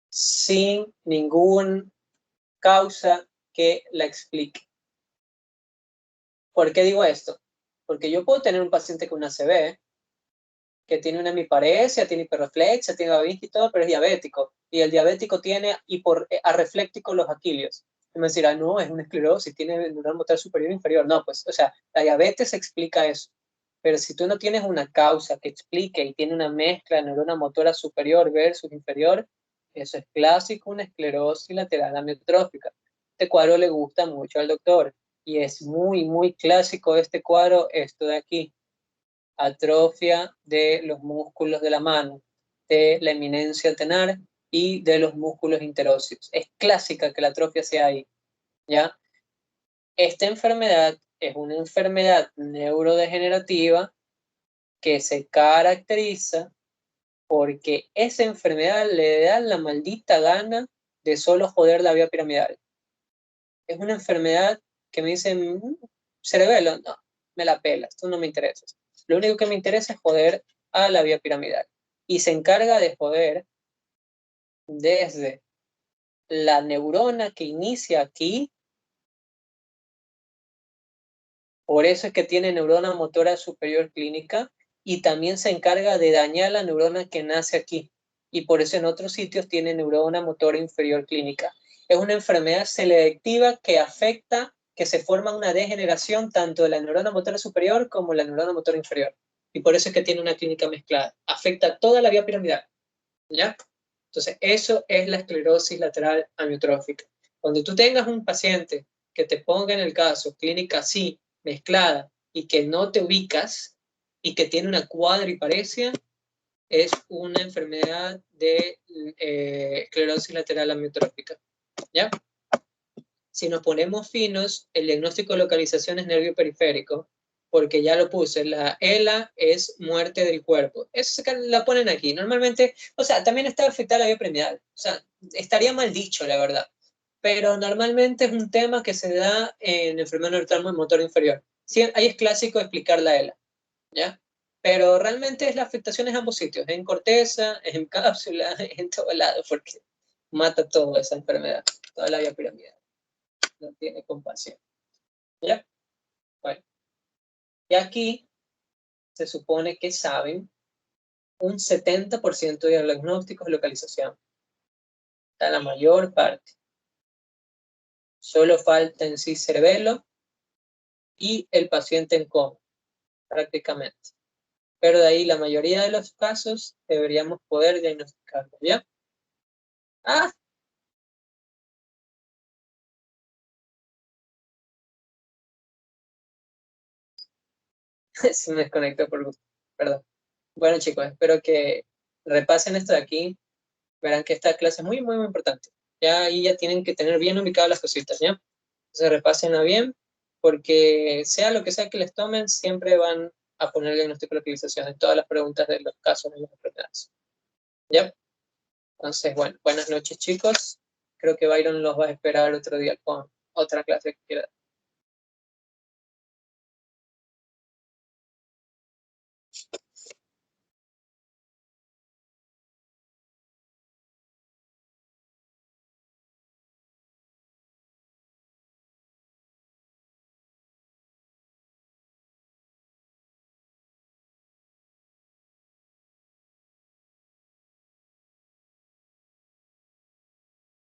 sin ninguna causa que la explique. ¿Por qué digo esto? Porque yo puedo tener un paciente con una ACV, que tiene una hemiparesia, tiene hiperreflexia, tiene Babinski y todo, pero es diabético. Y el diabético tiene arreflécticos los aquilios. Y me dirá, no, es una esclerosis, tiene neurona motora superior e inferior. No, pues, o sea, la diabetes explica eso. Pero si tú no tienes una causa que explique y tiene una mezcla de neurona motora superior versus inferior, eso es clásico, una esclerosis lateral amiotrófica. Este cuadro le gusta mucho al doctor. Y es muy, muy clásico este cuadro, esto de aquí. Atrofia de los músculos de la mano, de la eminencia tenar y de los músculos interóseos. Es clásica que la atrofia sea ahí, ¿ya? Esta enfermedad es una enfermedad neurodegenerativa que se caracteriza porque esa enfermedad le da la maldita gana de solo joder la vía piramidal. Es una enfermedad que me dicen, cerebelo, no, me la pelas, tú no me interesas. Lo único que me interesa es joder a la vía piramidal. Y se encarga de joder desde la neurona que inicia aquí. Por eso es que tiene neurona motora superior clínica, y también se encarga de dañar la neurona que nace aquí. Y por eso en otros sitios tiene neurona motora inferior clínica. Es una enfermedad selectiva que afecta, que se forma una degeneración tanto de la neurona motora superior como la neurona motora inferior. Y por eso es que tiene una clínica mezclada. Afecta toda la vía piramidal. ¿Ya? Entonces, eso es la esclerosis lateral amiotrófica. Cuando tú tengas un paciente que te ponga en el caso clínica así, mezclada, y que no te ubicas, y que tiene una cuadriparesia, es una enfermedad de esclerosis lateral amiotrófica. ¿Ya? Si nos ponemos finos, el diagnóstico de localización es nervio periférico, porque ya lo puse, la ELA es muerte del cuerpo. Eso la ponen aquí. Normalmente, o sea, también está afectada la vía piramidal. O sea, estaría mal dicho, la verdad. Pero normalmente es un tema que se da en enfermedad neurocráneo motor inferior. Sí, ahí es clásico explicar la ELA, ¿ya? Pero realmente es la afectación en ambos sitios, en corteza, en cápsula, en todo lado, porque mata toda esa enfermedad, toda la vía piramidal. No tiene compasión. ¿Ya? Bueno. Y aquí se supone que saben un 70% de diagnósticos de localización. O sea, la mayor parte. Solo falta en sí cerebelo y el paciente en coma, prácticamente. Pero de ahí la mayoría de los casos deberíamos poder diagnosticarlo, ¿ya? Ah, se me desconectó por gusto, perdón. Bueno, chicos, espero que repasen esto de aquí. Verán que esta clase es muy, muy, muy importante. Ya ahí ya tienen que tener bien ubicadas las cositas, ¿ya? Entonces repásenla bien, porque sea lo que sea que les tomen, siempre van a poner el diagnóstico de localización en todas las preguntas de los casos de las enfermedades. ¿Ya? Entonces, bueno, buenas noches, chicos. Creo que Byron los va a esperar otro día con otra clase que quiera.